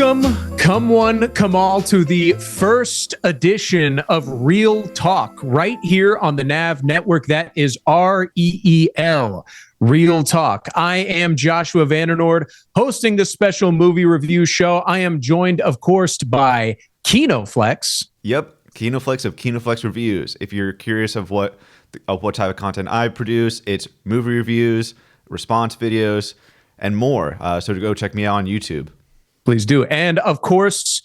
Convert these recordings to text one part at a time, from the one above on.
Welcome, come one, come all, to the first edition of Real Talk right here on the NAV network. That is REEL, Real Talk. I am Joshua VanDerNoord, hosting the special movie review show. I am joined, of course, by Kinoflex. Yep, Kinoflex of Kinoflex Reviews. If you're curious of what type of content I produce, it's movie reviews, response videos, and more. So to go check me out on YouTube. Please do. And of course,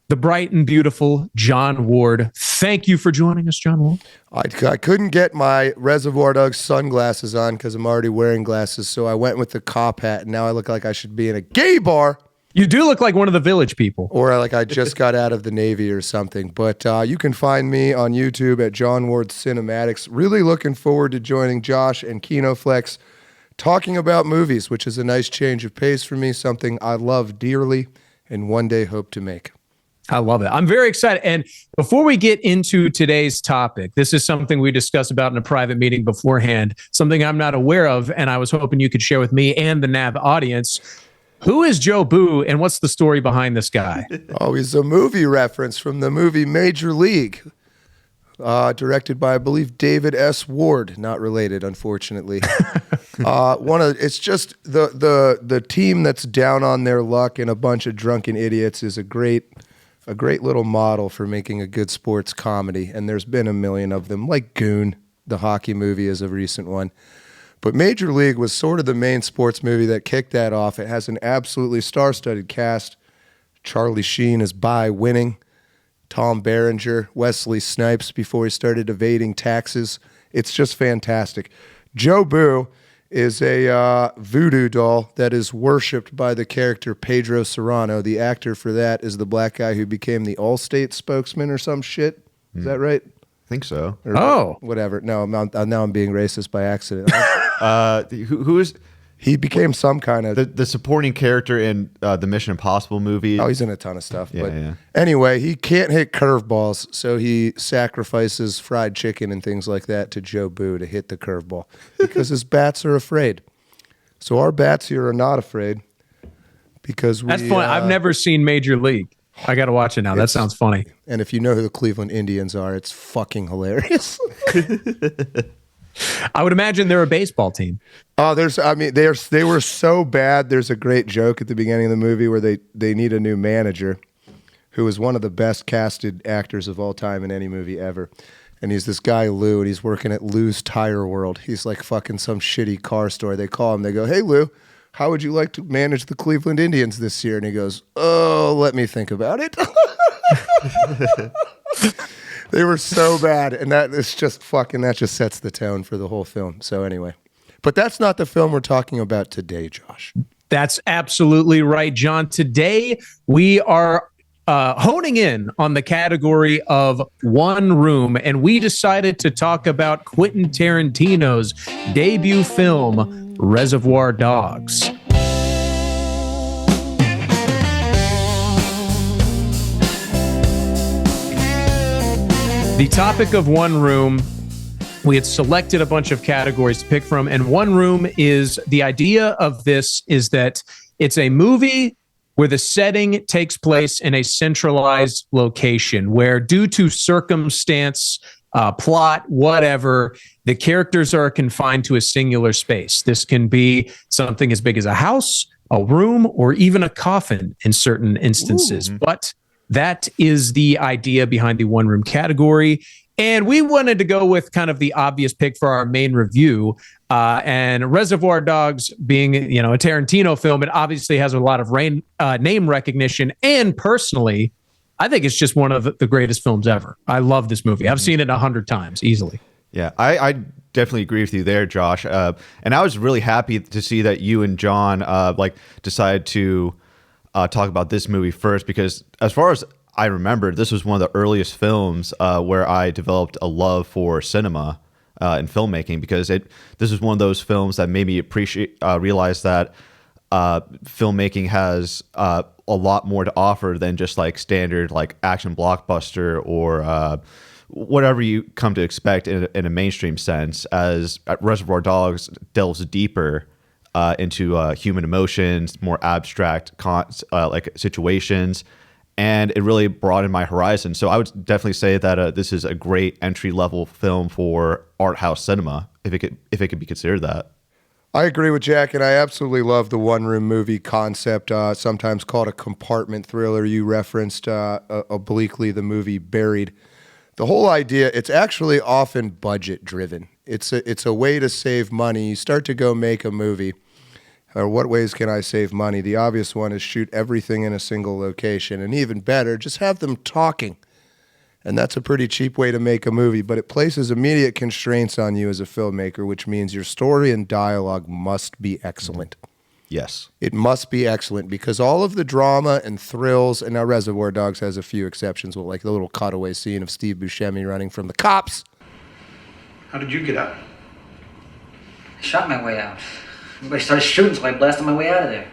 the bright and beautiful John Ward. Thank you for joining us, John Ward. I couldn't get my Reservoir Dogs sunglasses on because I'm already wearing glasses, so I went with the cop hat, and now I look like I should be in a gay bar. You do look like one of the Village people. Or like I just got out of the Navy or something. But you can find me on YouTube at John Ward Cinematics. Really looking forward to joining Josh and Kinoflex talking about movies, which is a nice change of pace for me, something I love dearly and one day hope to make. I love it. I'm very excited. And before we get into today's topic, this is something we discussed about in a private meeting beforehand, something I'm not aware of, and I was hoping you could share with me and the NAV audience. Who is Joe Boo, and what's the story behind this guy? Oh, he's a movie reference from the movie Major League. Directed by, I believe, David S. Ward. Not related, unfortunately. It's just the team that's down on their luck and a bunch of drunken idiots is a great little model for making a good sports comedy. And there's been a million of them, like Goon, the hockey movie, is a recent one. But Major League was sort of the main sports movie that kicked that off. It has an absolutely star-studded cast. Charlie Sheen is winning. Tom Berenger, Wesley Snipes before he started evading taxes. It's just fantastic. Joe Boo is a voodoo doll that is worshipped by the character Pedro Serrano. The actor for that is the black guy who became the Allstate spokesman or some shit. Is that right? I think so. Or whatever. No, now I'm being racist by accident. Who is... He became some kind of... The supporting character in the Mission Impossible movie. Oh, he's in a ton of stuff. Yeah. Anyway, he can't hit curveballs, so he sacrifices fried chicken and things like that to Joe Boo to hit the curveball because his bats are afraid. So our bats here are not afraid because we... That's funny. I've never seen Major League. I got to watch it now. That sounds funny. And if you know who the Cleveland Indians are, it's fucking hilarious. I would imagine they're a baseball team. Oh, they were so bad. There's a great joke at the beginning of the movie where they need a new manager who is one of the best casted actors of all time in any movie ever. And he's this guy, Lou, and he's working at Lou's Tire World. He's like fucking some shitty car store. They call him. They go, "Hey, Lou, how would you like to manage the Cleveland Indians this year?" And he goes, "Oh, let me think about it." They were so bad, and that just sets the tone for the whole film. So anyway, but that's not the film we're talking about today, Josh. That's absolutely right, John. Today we are honing in on the category of One Room, and we decided to talk about Quentin Tarantino's debut film, Reservoir Dogs. The topic of One Room, we had selected a bunch of categories to pick from, and One Room is, the idea of this is that it's a movie where the setting takes place in a centralized location where, due to circumstance, plot, whatever, the characters are confined to a singular space. This can be something as big as a house, a room, or even a coffin in certain instances. Ooh. But that is the idea behind the One Room category. And we wanted to go with kind of the obvious pick for our main review. And Reservoir Dogs being, a Tarantino film, it obviously has a lot of name recognition. And personally, I think it's just one of the greatest films ever. I love this movie. I've seen it 100 times easily. Yeah, I definitely agree with you there, Josh. And I was really happy to see that you and John decided to talk about this movie first, because as far as I remember, this was one of the earliest films where I developed a love for cinema and filmmaking, because this is one of those films that made me realize that filmmaking has a lot more to offer than just like standard like action blockbuster or whatever you come to expect in a mainstream sense. As Reservoir Dogs delves deeper into human emotions, more abstract like situations, and it really broadened my horizon. So I would definitely say that this is a great entry level film for art house cinema, if it could be considered that. I agree with Jack, and I absolutely love the one-room movie concept, sometimes called a compartment thriller. You referenced obliquely the movie Buried. The whole idea, it's actually often budget-driven. It's a way to save money. You start to go make a movie, or what ways can I save money? The obvious one is shoot everything in a single location, and even better, just have them talking. And that's a pretty cheap way to make a movie, but it places immediate constraints on you as a filmmaker, which means your story and dialogue must be excellent. Yes. It must be excellent because all of the drama and thrills, and now Reservoir Dogs has a few exceptions, like the little cutaway scene of Steve Buscemi running from the cops. How did you get out? I shot my way out. Everybody started shooting, so I blasted my way out of there.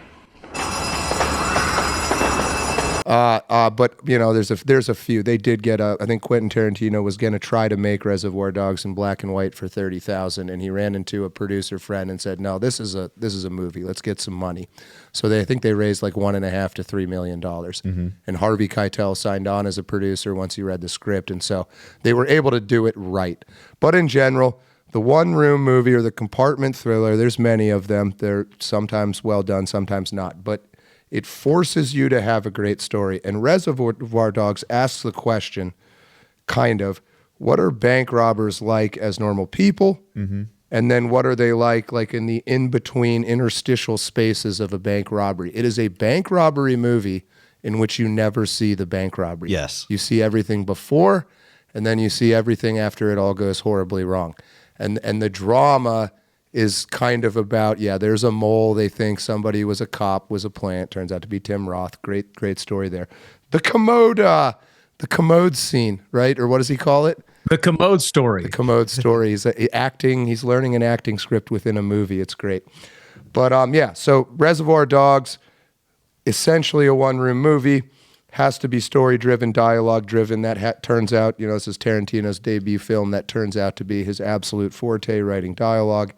But you know, there's a few. They did get I think Quentin Tarantino was going to try to make Reservoir Dogs in black and white for $30,000, and he ran into a producer friend and said, "No, this is a movie. Let's get some money." So I think they raised like $1.5 to $3 million, and Harvey Keitel signed on as a producer once he read the script, and so they were able to do it right. But in general, the one-room movie or the compartment thriller, there's many of them. They're sometimes well done, sometimes not, but it forces you to have a great story. And Reservoir Dogs asks the question, kind of, what are bank robbers like as normal people? Mm-hmm. And then what are they like in the in-between interstitial spaces of a bank robbery? It is a bank robbery movie in which you never see the bank robbery. Yes. You see everything before, and then you see everything after it all goes horribly wrong. And the drama is kind of about, there's a mole. They think somebody was a cop, was a plant. Turns out to be Tim Roth. Great story there. The commode scene, right? Or what does he call it? The commode story. The commode story. He's acting. He's learning an acting script within a movie. It's great. But so Reservoir Dogs, essentially a one-room movie, has to be story-driven, dialogue-driven. That turns out, this is Tarantino's debut film. That turns out to be his absolute forte, writing dialogue.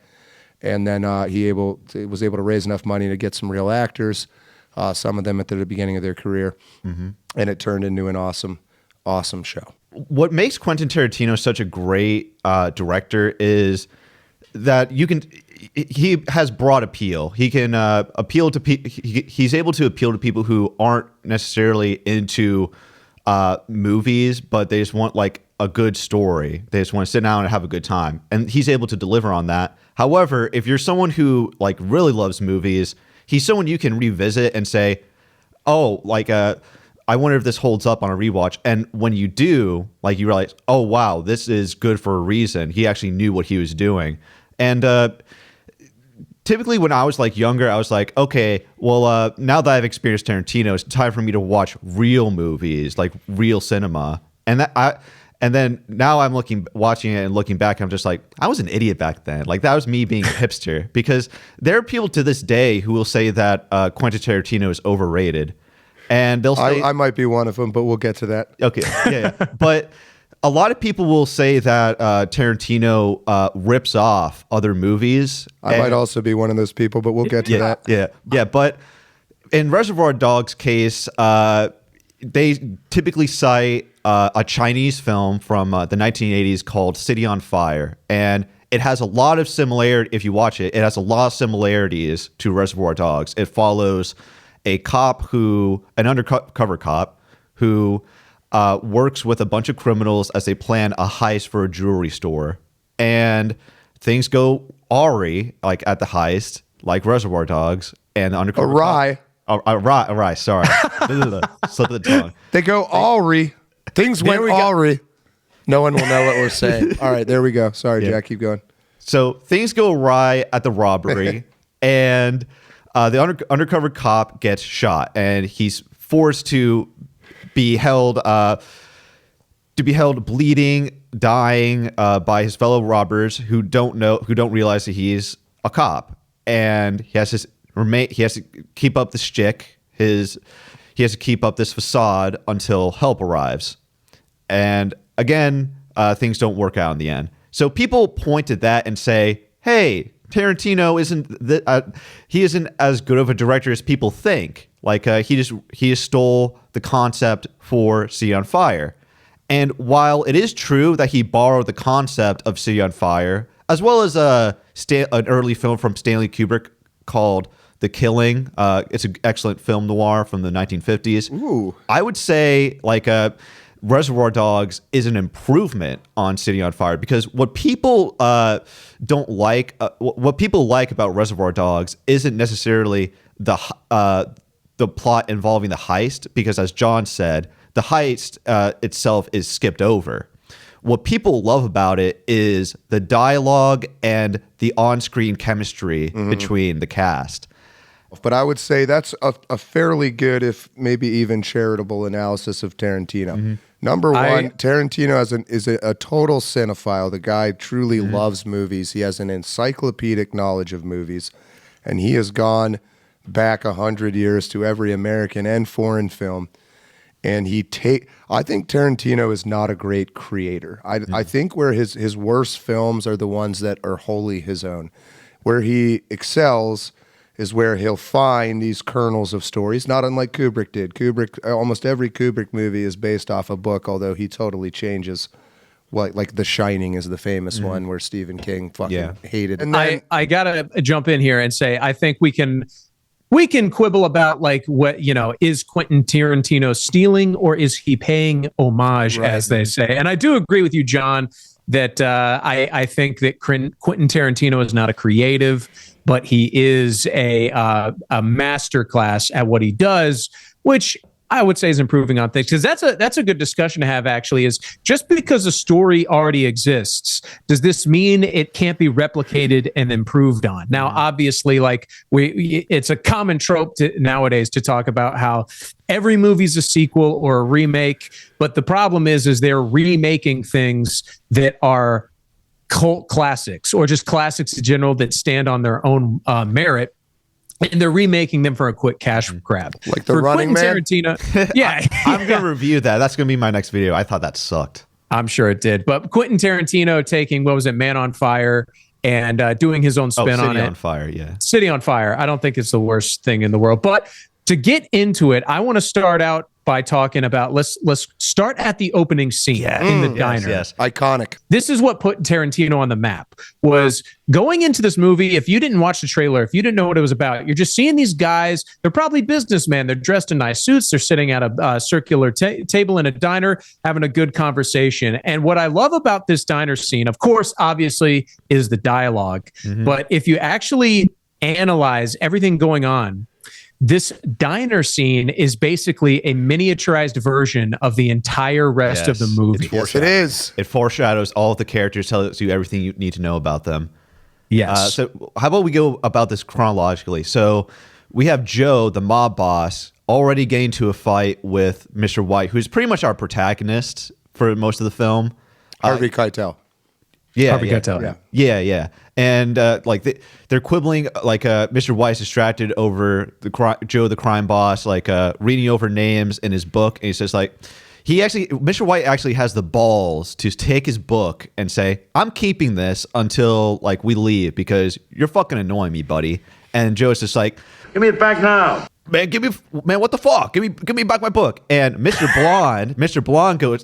And then he was able to raise enough money to get some real actors, some of them at the beginning of their career, and it turned into an awesome show. What makes Quentin Tarantino such a great director is that he has broad appeal. He can appeal to people. He's able to appeal to people who aren't necessarily into movies, but they just want like a good story. They just want to sit down and have a good time, and he's able to deliver on that. However, if you're someone who like really loves movies, he's someone you can revisit and say, "Oh, like I wonder if this holds up on a rewatch." And when you do, like you realize, "Oh wow, this is good for a reason. He actually knew what he was doing." And typically when I was like younger, I was like, okay, well, now that I've experienced Tarantino, it's time for me to watch real movies, like real cinema. And then now I'm watching it and looking back, I'm just like, I was an idiot back then. Like that was me being a hipster, because there are people to this day who will say that Quentin Tarantino is overrated, and they'll say I might be one of them, but we'll get to that. Okay, yeah. But a lot of people will say that Tarantino rips off other movies. I might also be one of those people, but we'll get to that. Yeah. But in Reservoir Dogs' case, they typically cite a Chinese film from the 1980s called City on Fire. And it has a lot of similarity. If you watch it, it has a lot of similarities to Reservoir Dogs. It follows an undercover cop who works with a bunch of criminals as they plan a heist for a jewelry store. And things go awry, like at the heist, like Reservoir Dogs, and the undercover awry. Awry, sorry. Slip of the tongue. They go awry. Things went awry. No one will know what we're saying. All right, there we go. Sorry, Jack, keep going. So things go awry at the robbery, and the undercover cop gets shot, and he's forced to be held bleeding, dying by his fellow robbers who don't realize that he's a cop, and he has to keep up the shtick. He has to keep up this facade until help arrives, and again, things don't work out in the end. So people point at that and say, "Hey, Tarantino he isn't as good of a director as people think. Like he just stole the concept for City on Fire. And while it is true that he borrowed the concept of City on Fire, as well as an early film from Stanley Kubrick called The Killing, it's an excellent film noir from the 1950s. Ooh. I would say like Reservoir Dogs is an improvement on City on Fire, because what people don't like, what people like about Reservoir Dogs isn't necessarily the plot involving the heist, because as John said, the heist itself is skipped over. What people love about it is the dialogue and the on-screen chemistry between the cast. But I would say that's a fairly good, if maybe even charitable, analysis of Tarantino. Number one, Tarantino is a total cinephile. The guy truly loves movies. He has an encyclopedic knowledge of movies, and he has gone back 100 years to every American and foreign film. And I think Tarantino is not a great creator. I think where his worst films are the ones that are wholly his own. Where he excels is where he'll find these kernels of stories, not unlike Kubrick did. Almost every Kubrick movie is based off a book, although he totally changes. Like The Shining is the famous one where Stephen King fucking hated. And then, I gotta jump in here and say I think we can quibble about like what, is Quentin Tarantino stealing or is he paying homage, as they say. And I do agree with you, John, that I think that Quentin Tarantino is not a creative, but he is a masterclass at what he does, which I would say is improving on things. Because that's a good discussion to have, actually, is just because a story already exists, does this mean it can't be replicated and improved on? Now, obviously, like it's a common trope nowadays to talk about how every movie's a sequel or a remake, but the problem is they're remaking things that are cult classics or just classics in general that stand on their own merit. And they're remaking them for a quick cash grab. Like The Running Man? Tarantino, yeah. I'm going to review that. That's going to be my next video. I thought that sucked. I'm sure it did. But Quentin Tarantino taking, Man on Fire and doing his own spin on it. City on Fire, yeah. City on Fire. I don't think it's the worst thing in the world. But to get into it, I want to start out by talking about, let's start at the opening scene in the diner. Yes. iconic. This is what put Tarantino on the map, was going into this movie. If you didn't watch the trailer, if you didn't know what it was about, you're just seeing these guys. They're probably businessmen. They're dressed in nice suits. They're sitting at a circular table in a diner, having a good conversation. And what I love about this diner scene, of course, obviously, is the dialogue. But if you actually analyze everything going on, this diner scene is basically a miniaturized version of the entire rest of the movie. Yes, it is. It foreshadows all of the characters, tells you everything you need to know about them. Yes. So how about we go about this chronologically? So we have Joe, the mob boss, already getting to a fight with Mr. White, who's pretty much our protagonist for most of the film. Harvey Keitel. Harvey Keitel. Yeah. And they're quibbling. Like Mr. White's distracted over Joe, the crime boss, reading over names in his book, and he says Mr. White actually has the balls to take his book and say, "I'm keeping this until we leave because you're fucking annoying me, buddy." And Joe's just like, Give me it back now. Man, what the fuck? Give me back my book. And Mr. Blonde goes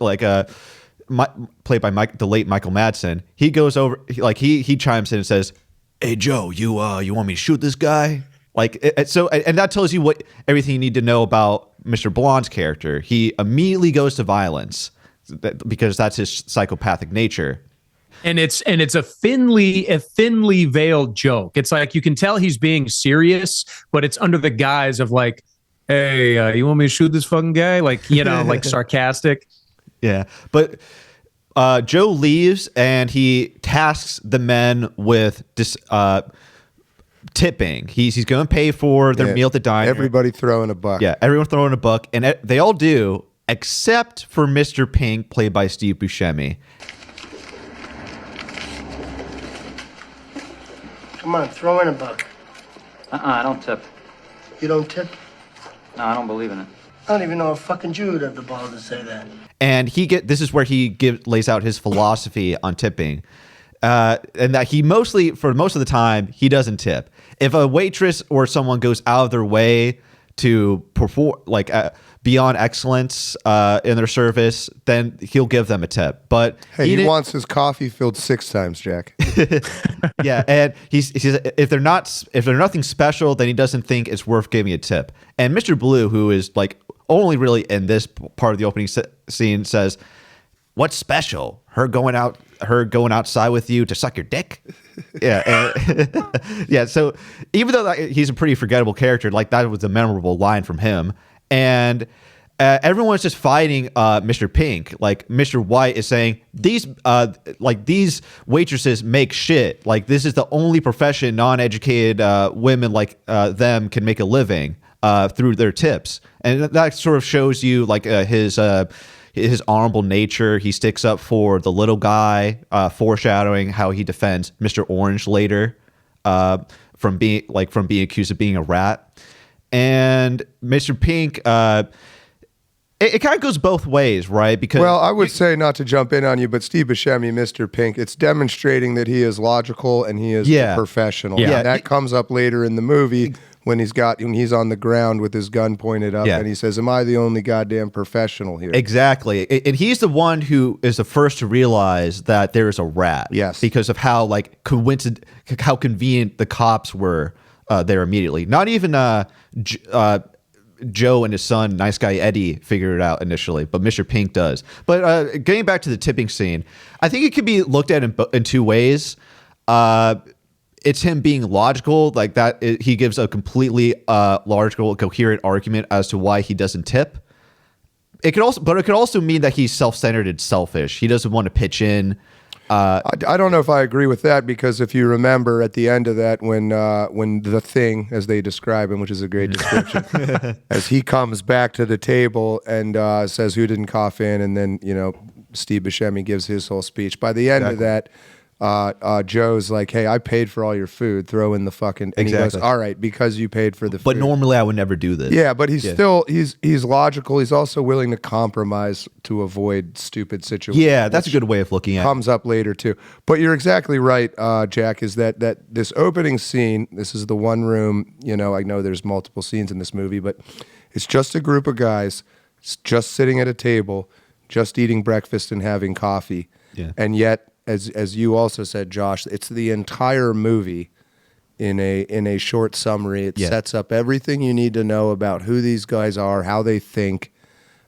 played by the late Michael Madsen. He goes over, he chimes in and says, "Hey Joe, you want me to shoot this guy?" And that tells you everything you need to know about Mr. Blonde's character. He immediately goes to violence because that's his psychopathic nature. And it's a thinly veiled joke. It's like you can tell he's being serious, but it's under the guise of "Hey, you want me to shoot this fucking guy?" Sarcastic. Yeah, but Joe leaves and he tasks the men with tipping. He's going to pay for their meal at the diner. Everybody throwing a buck. Yeah, everyone throwing a buck, and they all do, except for Mr. Pink, played by Steve Buscemi. Come on, throw in a buck. I don't tip. You don't tip? No, I don't believe in it. I don't even know a fucking Jew would have the balls to say that. And this is where he lays out his philosophy on tipping. and that he mostly, for most of the time, he doesn't tip. If a waitress or someone goes out of their way to perform beyond excellence in their service, then he'll give them a tip. But Hey, he wants his coffee filled 6 times, Jack. yeah, and he says if they're nothing special, then he doesn't think it's worth giving a tip. And Mr. Blue, who is like only really in this part of the opening scene, says, "What's special? Her going outside with you to suck your dick?" Yeah, yeah. So even though he's a pretty forgettable character, like that was a memorable line from him, and everyone's just fighting Mr. Pink. Like Mr. White is saying these waitresses make shit. Like this is the only profession non-educated women like them can make a living through their tips, and that sort of shows you like his honorable nature. He sticks up for the little guy, foreshadowing how he defends Mr. Orange later from being accused of being a rat. And Mr. Pink, it kind of goes both ways, right? Because I would say, not to jump in on you, but Steve Buscemi, Mr. Pink, it's demonstrating that he is logical and he is a professional. Yeah. That comes up later in the movie when he's on the ground with his gun pointed up and he says, "Am I the only goddamn professional here?" Exactly. And he's the one who is the first to realize that there is a rat. Yes. Because of how how convenient the cops were there immediately. Not even Joe and his son, Nice Guy Eddie, figured it out initially, but Mr. Pink does. But getting back to the tipping scene, I think it could be looked at in 2 ways. It's him being logical, like that. He gives a completely logical, coherent argument as to why he doesn't tip. It could also mean that he's self-centered and selfish. He doesn't want to pitch in. I don't know if I agree with that, because if you remember at the end of that, when the Thing, as they describe him, which is a great description, as he comes back to the table and says, "Who didn't cough in?" and then Steve Buscemi gives his whole speech. By the end of that, Joe's like, "Hey, I paid for all your food. Throw in the fucking..." And he goes, "All right, because you paid for the food." But normally I would never do this. Yeah, but he's still he's logical. He's also willing to compromise to avoid stupid situations. Yeah, that's a good way of looking at it. Comes up later too. But you're exactly right, Jack, is that this opening scene, this is the one room, I know there's multiple scenes in this movie, but it's just a group of guys just sitting at a table, just eating breakfast and having coffee. Yeah. And yet, as you also said, Josh, it's the entire movie in a short summary. It sets up everything you need to know about who these guys are, how they think,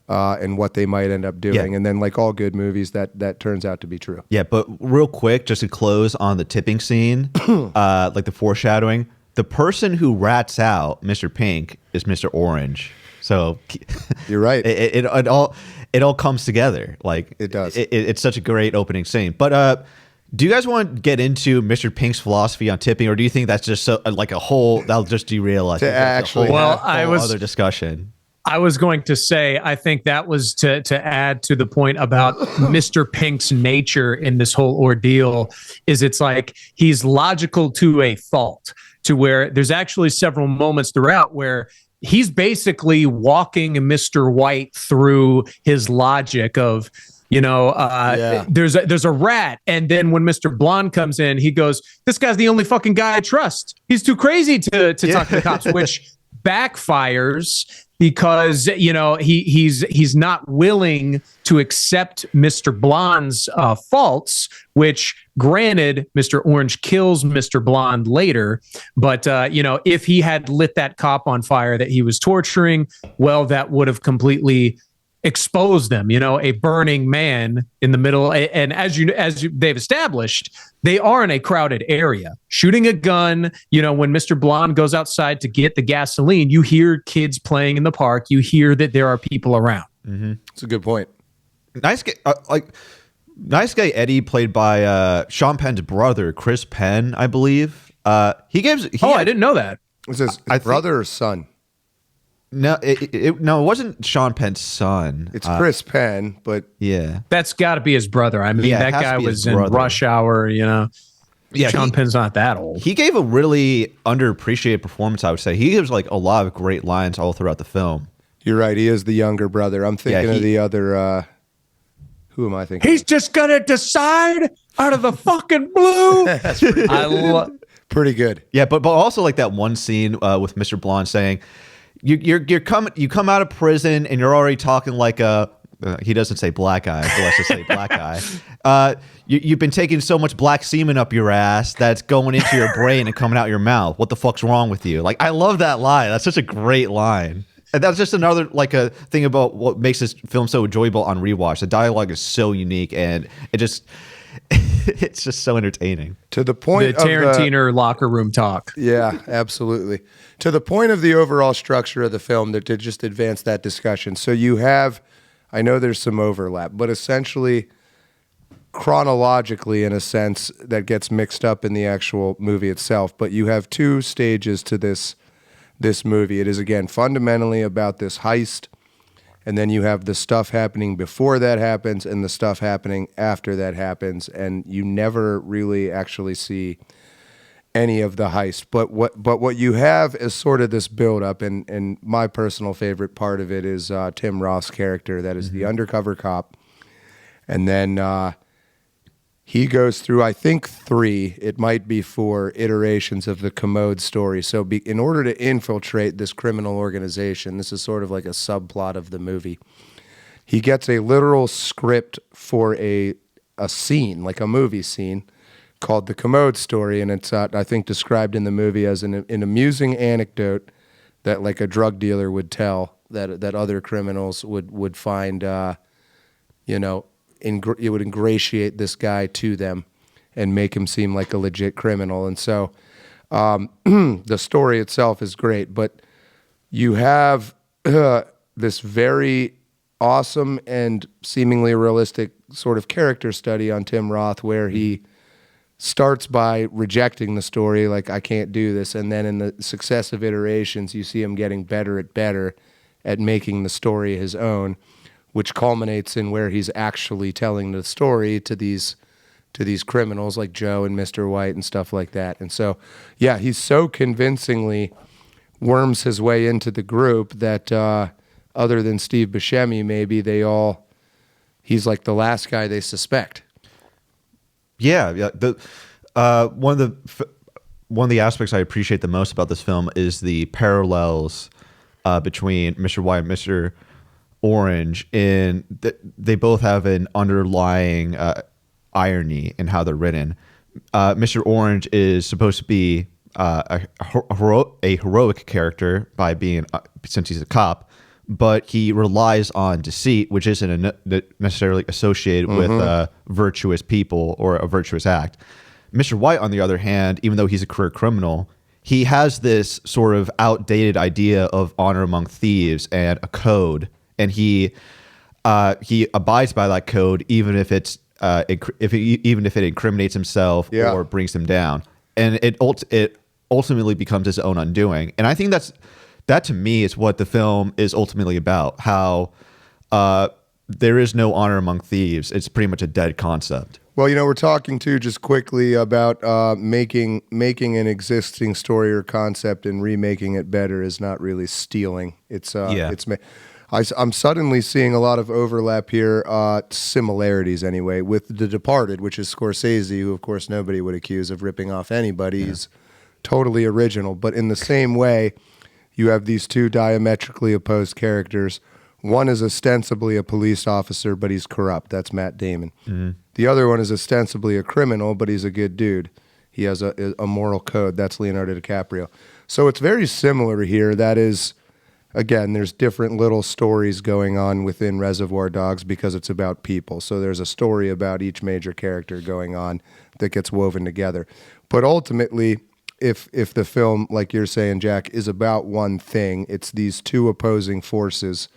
and what they might end up doing. Yeah. And then, like all good movies, that turns out to be true. Yeah, but real quick, just to close on the tipping scene, like the foreshadowing, the person who rats out Mr. Pink is Mr. Orange. So You're right. It all comes together. Like it does. It's such a great opening scene. But do you guys want to get into Mr. Pink's philosophy on tipping, or do you think that's just that'll just derail us? Other discussion. I was going to say, I think that was to add to the point about Mr. Pink's nature in this whole ordeal. It's like he's logical to a fault, to where there's actually several moments throughout where he's basically walking Mr. White through his logic of, there's a rat. And then when Mr. Blonde comes in, he goes, "This guy's the only fucking guy I trust. He's too crazy to talk to the cops," which backfires because, he's not willing to accept Mr. Blonde's faults, which granted, Mr. Orange kills Mr. Blonde later. But, if he had lit that cop on fire that he was torturing, well, that would have completely exposed them, a burning man in the middle. And as they've established, they are in a crowded area shooting a gun. When Mr. Blonde goes outside to get the gasoline, you hear kids playing in the park. You hear that there are people around. Mm-hmm. That's a good point. Nice guy Eddie, played by Sean Penn's brother, Chris Penn, I believe. I didn't know that. Was his brother or son? No, it wasn't Sean Penn's son. It's Chris Penn, but yeah, that's got to be his brother. I mean, that guy was in Rush Hour. Yeah, Sean Penn's not that old. He gave a really underappreciated performance, I would say. He gives like a lot of great lines all throughout the film. You're right. He is the younger brother. I'm thinking of the other. Who am I thinking? He's just gonna decide out of the fucking blue. I love. Pretty good. Yeah, but also like that one scene with Mr. Blonde saying, you come out of prison and you're already talking like a he doesn't say black guy, but let's just say black guy. You've been taking so much black semen up your ass that's going into your brain and coming out your mouth. What the fuck's wrong with you? Like, I love that line. That's such a great line. And that's just another like a thing about what makes this film so enjoyable on rewatch. The dialogue is so unique and it just it's just so entertaining. To the point The Tarantino locker room talk. Yeah, absolutely. To the point of the overall structure of the film, that to just advance that discussion. So you have, I know there's some overlap, but essentially chronologically, in a sense, that gets mixed up in the actual movie itself. But you have two stages to this movie. It is, again, fundamentally about this heist, and then you have the stuff happening before that happens and the stuff happening after that happens, and you never really actually see any of the heist. But what you have is sort of this build-up, and my personal favorite part of it is Tim Roth's character, that is the undercover cop, and then he goes through, I think, 3, it might be 4 iterations of the Commode story. So in order to infiltrate this criminal organization, this is sort of like a subplot of the movie, he gets a literal script for a scene, like a movie scene, called the Commode story, and it's, I think, described in the movie as an amusing anecdote that like a drug dealer would tell, that other criminals would find, it would ingratiate this guy to them and make him seem like a legit criminal. And so the story itself is great, but you have this very awesome and seemingly realistic sort of character study on Tim Roth, where he starts by rejecting the story, like, I can't do this. And then in the successive iterations, you see him getting better at making the story his own, which culminates in where he's actually telling the story to these criminals like Joe and Mr. White and stuff like that. And so, yeah, he's so convincingly worms his way into the group that other than Steve Buscemi, maybe he's like the last guy they suspect. Yeah. The one of the aspects I appreciate the most about this film is the parallels between Mr. White and Mr. Orange, and they both have an underlying irony in how they're written. Mr. Orange is supposed to be a heroic character by being since he's a cop, but he relies on deceit, which isn't necessarily associated with virtuous people or a virtuous act. Mr. White, on the other hand, even though he's a career criminal, he has this sort of outdated idea of honor among thieves and a code. And he abides by that code, even if even if it incriminates himself or brings him down, and it ultimately becomes his own undoing. And I think that to me is what the film is ultimately about. How there is no honor among thieves. It's pretty much a dead concept. Well, we're talking too just quickly about making an existing story or concept and remaking it better is not really stealing. I'm suddenly seeing a lot of overlap here, similarities anyway, with The Departed, which is Scorsese, who of course nobody would accuse of ripping off anybody. Yeah. He's totally original. But in the same way, you have these two diametrically opposed characters. One is ostensibly a police officer, but he's corrupt. That's Matt Damon. Mm-hmm. The other one is ostensibly a criminal, but he's a good dude. He has a moral code. That's Leonardo DiCaprio. So it's very similar here. That is... Again, there's different little stories going on within Reservoir Dogs because it's about people. So there's a story about each major character going on that gets woven together. But ultimately, if the film, like you're saying, Jack, is about one thing, it's these two opposing forces,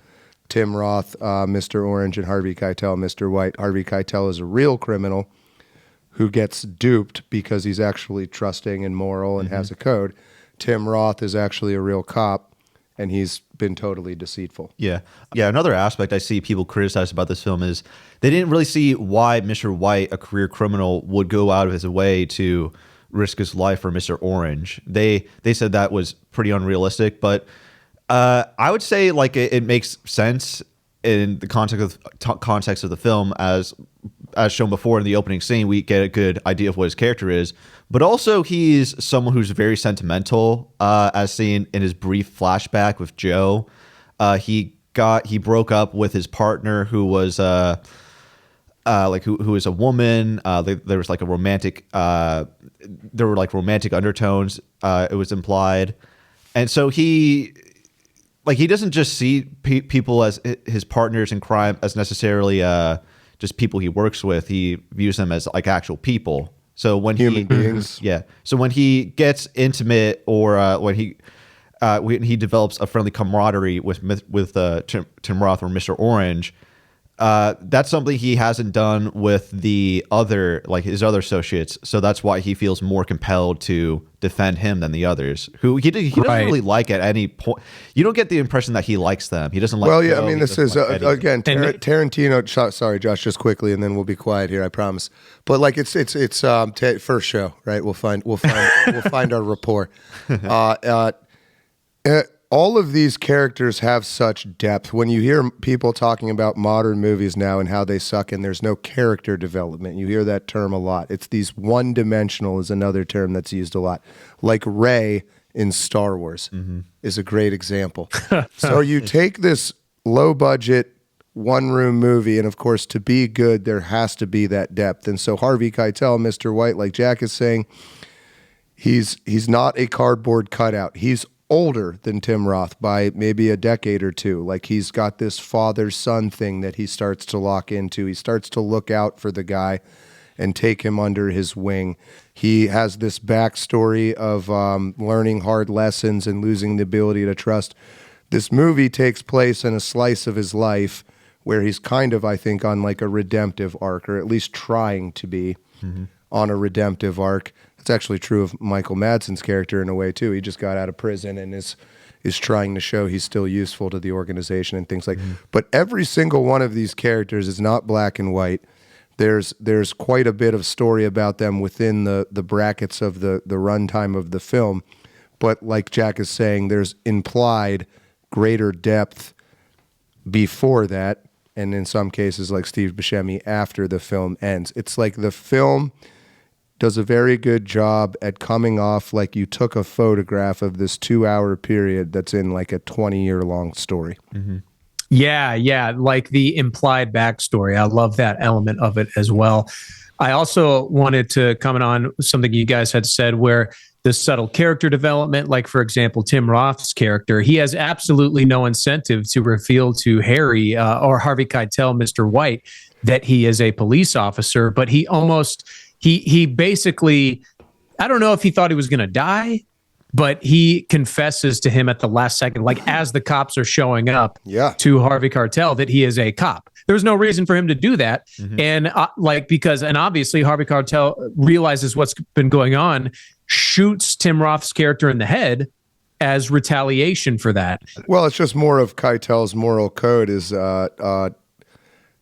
Tim Roth, Mr. Orange, and Harvey Keitel, Mr. White. Harvey Keitel is a real criminal who gets duped because he's actually trusting and moral and has a code. Tim Roth is actually a real cop, and he's been totally deceitful. Yeah. Another aspect I see people criticize about this film is they didn't really see why Mr. White, a career criminal, would go out of his way to risk his life for Mr. Orange. They said that was pretty unrealistic, but I would say like it makes sense in the context of the film, as shown before in the opening scene, we get a good idea of what his character is. But also, he's someone who's very sentimental, as seen in his brief flashback with Joe. He broke up with his partner, who was who was a woman. There was like a romantic. There were like romantic undertones. It was implied, and so he doesn't just see people as his partners in crime as necessarily just people he works with. He views them as like actual people. So when human beings, yeah. So when he gets intimate, or when he develops a friendly camaraderie with Tim Roth or Mr. Orange, that's something he hasn't done with his other associates. So that's why he feels more compelled to defend him than the others, who he doesn't really like at any point. You don't get the impression that he likes them. He doesn't like. Well, yeah, I mean, this is again Tarantino. Sorry, Josh, just quickly, and then we'll be quiet here. I promise. But like, it's first show, right? We'll find our rapport. All of these characters have such depth. When you hear people talking about modern movies now and how they suck and there's no character development, you hear that term a lot. It's these one-dimensional is another term that's used a lot. Like Rey in Star Wars is a great example. So you take this low-budget, one-room movie, and of course, to be good, there has to be that depth. And so Harvey Keitel, Mr. White, like Jack is saying, he's not a cardboard cutout. He's older than Tim Roth by maybe a decade or two. Like, he's got this father-son thing that he starts to lock into. He starts to look out for the guy and take him under his wing. He has this backstory of learning hard lessons and losing the ability to trust. This movie takes place in a slice of his life where he's kind of, I think, on like a redemptive arc, or at least trying to be on a redemptive arc. It's actually true of Michael Madsen's character in a way too. He just got out of prison and is trying to show he's still useful to the organization and things like. But every single one of these characters is not black and white. There's quite a bit of story about them within the brackets of the runtime of the film. But like Jack is saying, there's implied greater depth before that, and in some cases, like Steve Buscemi, after the film ends. It's like the film does a very good job at coming off like you took a photograph of this 2-hour period that's in like a 20-year-long story. Yeah, like the implied backstory. I love that element of it as well. I also wanted to comment on something you guys had said, where the subtle character development, like, for example, Tim Roth's character, he has absolutely no incentive to reveal to Harry or Harvey Keitel, Mr. White, that he is a police officer, but he almost... He basically, I don't know if he thought he was going to die, but he confesses to him at the last second, like as the cops are showing up to Harvey Keitel, that he is a cop. There's no reason for him to do that. And and obviously Harvey Keitel realizes what's been going on, shoots Tim Roth's character in the head as retaliation for that. Well, it's just more of Keitel's moral code is,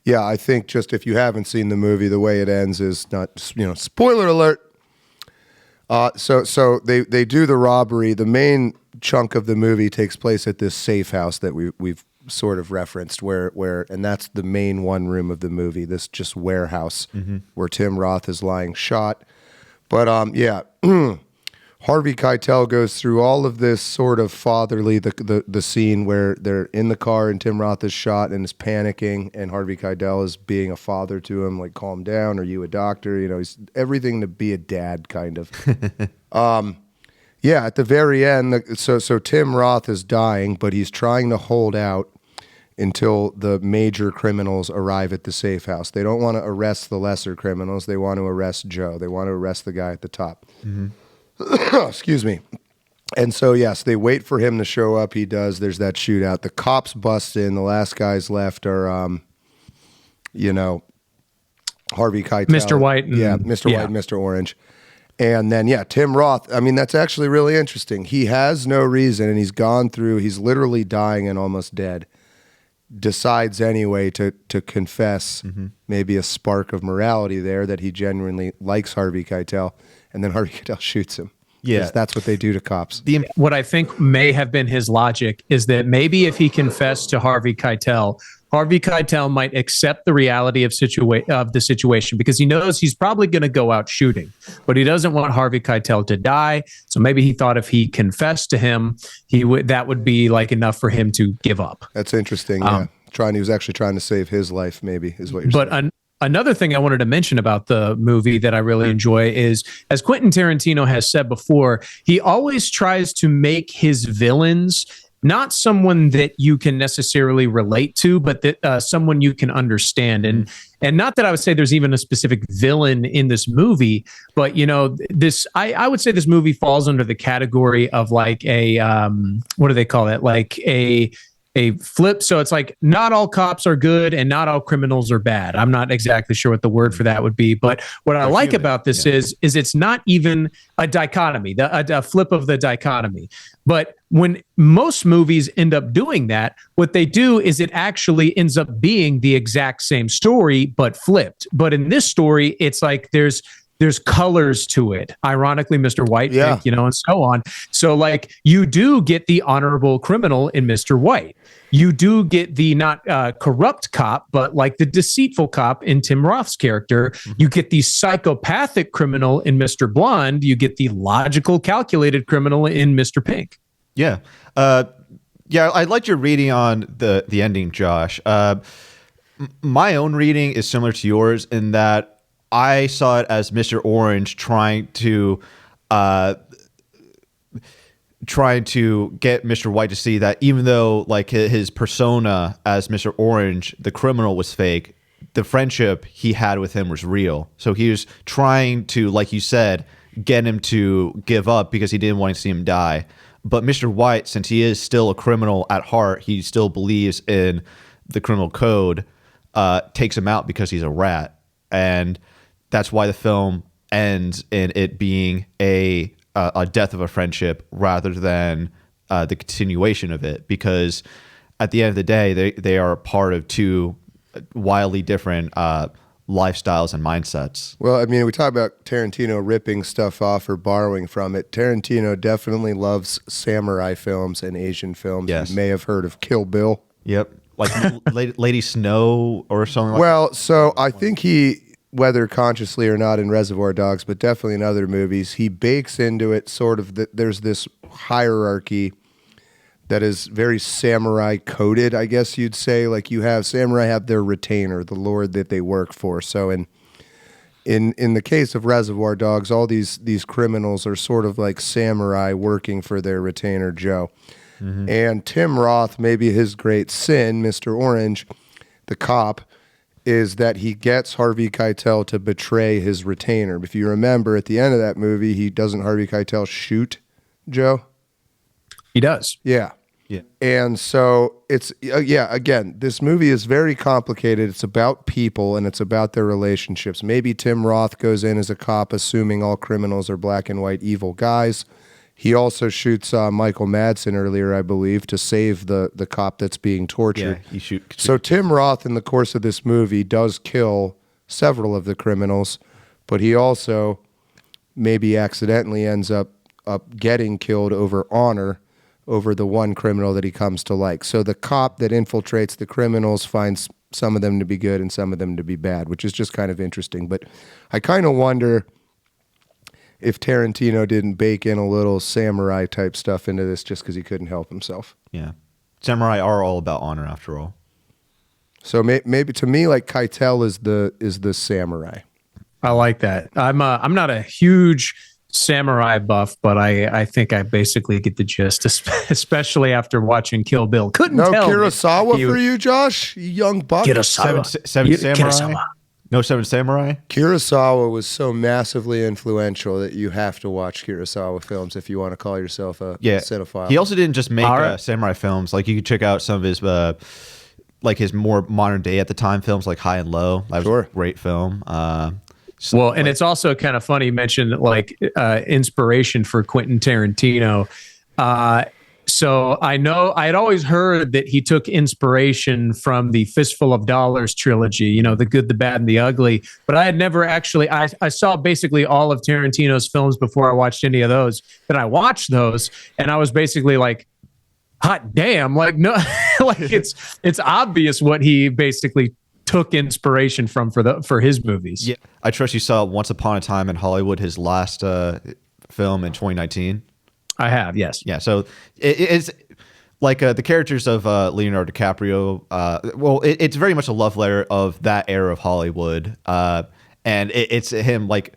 yeah, I think just if you haven't seen the movie, the way it ends is not, spoiler alert. So they do the robbery. The main chunk of the movie takes place at this safe house that we've sort of referenced, where and that's the main one room of the movie. This just warehouse where Tim Roth is lying shot. But Harvey Keitel goes through all of this sort of fatherly, the scene where they're in the car and Tim Roth is shot and is panicking, and Harvey Keitel is being a father to him, like, calm down, are you a doctor? He's everything to be a dad, kind of. At the very end, so Tim Roth is dying, but he's trying to hold out until the major criminals arrive at the safe house. They don't want to arrest the lesser criminals. They want to arrest Joe. They want to arrest the guy at the top. Excuse me. And so, yes, they wait for him to show up. He does. There's that shootout. The cops bust in. The last guys left are, Harvey Keitel. Mr. White. Mr. White and Mr. Orange. And then, Tim Roth. I mean, that's actually really interesting. He has no reason, and he's literally dying and almost dead. Decides anyway to confess, maybe a spark of morality there, that he genuinely likes Harvey Keitel. And then Harvey Keitel shoots him. Yeah, that's what they do to cops. What I think may have been his logic is that maybe if he confessed to Harvey Keitel, Harvey Keitel might accept the reality of the situation because he knows he's probably going to go out shooting, but he doesn't want Harvey Keitel to die. So maybe he thought if he confessed to him, that would be like enough for him to give up. That's interesting. Yeah, he was actually trying to save his life. Maybe is what you're saying. Another thing I wanted to mention about the movie that I really enjoy is, as Quentin Tarantino has said before, he always tries to make his villains not someone that you can necessarily relate to, but that someone you can understand. And not that I would say there's even a specific villain in this movie, but I would say this movie falls under the category of like a what do they call it? Like a flip. So it's like not all cops are good and not all criminals are bad. I'm not exactly sure what the word for that would be, but what I like about this is it's not even a dichotomy, a flip of the dichotomy. But when most movies end up doing that, what they do is it actually ends up being the exact same story, but flipped. But in this story, it's like there's colors to it. Ironically, Mr. White, Pink, and so on. So like you do get the honorable criminal in Mr. White. You do get the not corrupt cop, but like the deceitful cop in Tim Roth's character. You get the psychopathic criminal in Mr. Blonde. You get the logical, calculated criminal in Mr. Pink. Yeah. I liked your reading on the ending, Josh. My own reading is similar to yours in that I saw it as Mr. Orange trying to get Mr. White to see that even though like his persona as Mr. Orange, the criminal, was fake, the friendship he had with him was real. So he was trying to, like you said, get him to give up because he didn't want to see him die. But Mr. White, since he is still a criminal at heart, he still believes in the criminal code, takes him out because he's a rat. And that's why the film ends in it being a death of a friendship rather than the continuation of it. Because at the end of the day, they are part of two wildly different lifestyles and mindsets. Well, I mean, we talk about Tarantino ripping stuff off or borrowing from it. Tarantino definitely loves samurai films and Asian films. Yes. You may have heard of Kill Bill. Yep. Like Lady Snow or something like that. Well, so I think he, whether consciously or not in Reservoir Dogs, but definitely in other movies, he bakes into it sort of that there's this hierarchy that is very samurai coded, I guess you'd say. Like samurai have their retainer, the lord that they work for. So in the case of Reservoir Dogs, all these criminals are sort of like samurai working for their retainer, Joe. Mm-hmm. And Tim Roth, maybe his great sin, Mr. Orange, the cop, is that he gets Harvey Keitel to betray his retainer. If you remember, at the end of that movie, doesn't Harvey Keitel shoot Joe? He does. Yeah. Yeah. And so it's, again, this movie is very complicated. It's about people and it's about their relationships. Maybe Tim Roth goes in as a cop, assuming all criminals are black and white evil guys. He also shoots Michael Madsen earlier, I believe, to save the cop that's being tortured. Yeah, he shoots. So Tim Roth, in the course of this movie, does kill several of the criminals, but he also maybe accidentally ends up getting killed over honor over the one criminal that he comes to like. So the cop that infiltrates the criminals finds some of them to be good and some of them to be bad, which is just kind of interesting. But I kind of wonder if Tarantino didn't bake in a little samurai type stuff into this just because he couldn't help himself. Yeah. Samurai are all about honor after all. So maybe to me, like Keitel is the samurai. I like that. I'm not a huge samurai buff, but I think I basically get the gist, especially after watching Kill Bill. Couldn't no tell Kurosawa for you, Josh? You young buck? Kurosawa. Seven Samurai? Kurosawa. No Seven Samurai? Kurosawa was so massively influential that you have to watch Kurosawa films if you want to call yourself a cinephile. He also didn't just make samurai films. Like you could check out some of his like his more modern day at the time films like High and Low. That was a great film. And it's also kind of funny you mentioned like inspiration for Quentin Tarantino. So I know I had always heard that he took inspiration from the Fistful of Dollars trilogy, The Good, the Bad, and the Ugly. But I had never actually, I saw basically all of Tarantino's films before I watched any of those. Then I watched those and I was basically like, hot damn, like no, like it's obvious what he basically took inspiration from for his movies. Yeah, I trust you saw Once Upon a Time in Hollywood, his last film in 2019. I have, yes. Yeah, so it's like the characters of Leonardo DiCaprio. It's very much a love letter of that era of Hollywood, and it's him like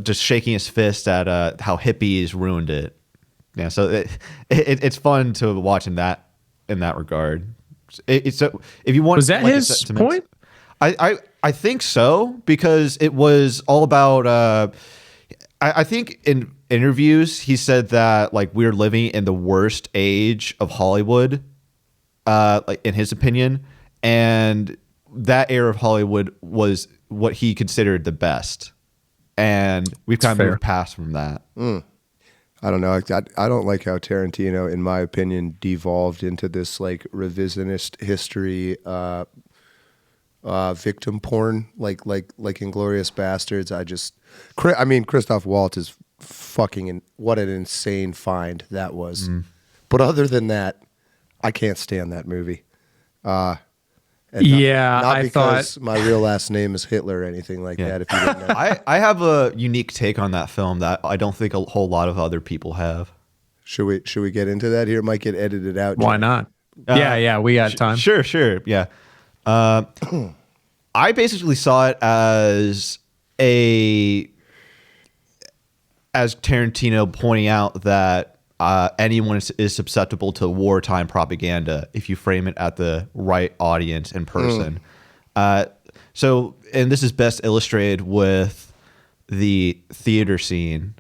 just shaking his fist at how hippies ruined it. Yeah, so it's fun to watch in that regard. So if you want, was that like, his point? I think so, because it was all about. I think in interviews he said that like we're living in the worst age of Hollywood, like in his opinion, and that era of Hollywood was what he considered the best, and we've kind of moved past from that. I don't know. I don't like how Tarantino, in my opinion, devolved into this like revisionist history, victim porn, like Inglourious Bastards. I mean, Christoph Waltz is fucking, what an insane find that was. But other than that, I can't stand that movie. Not because my real last name is Hitler or anything like that. If you didn't know. I have a unique take on that film that I don't think a whole lot of other people have. Should we get into that here? It might get edited out. Why not? Yeah, we got time. Sure. Yeah. I basically saw it as Tarantino pointing out that anyone is susceptible to wartime propaganda if you frame it at the right audience and person. So, and this is best illustrated with the theater scene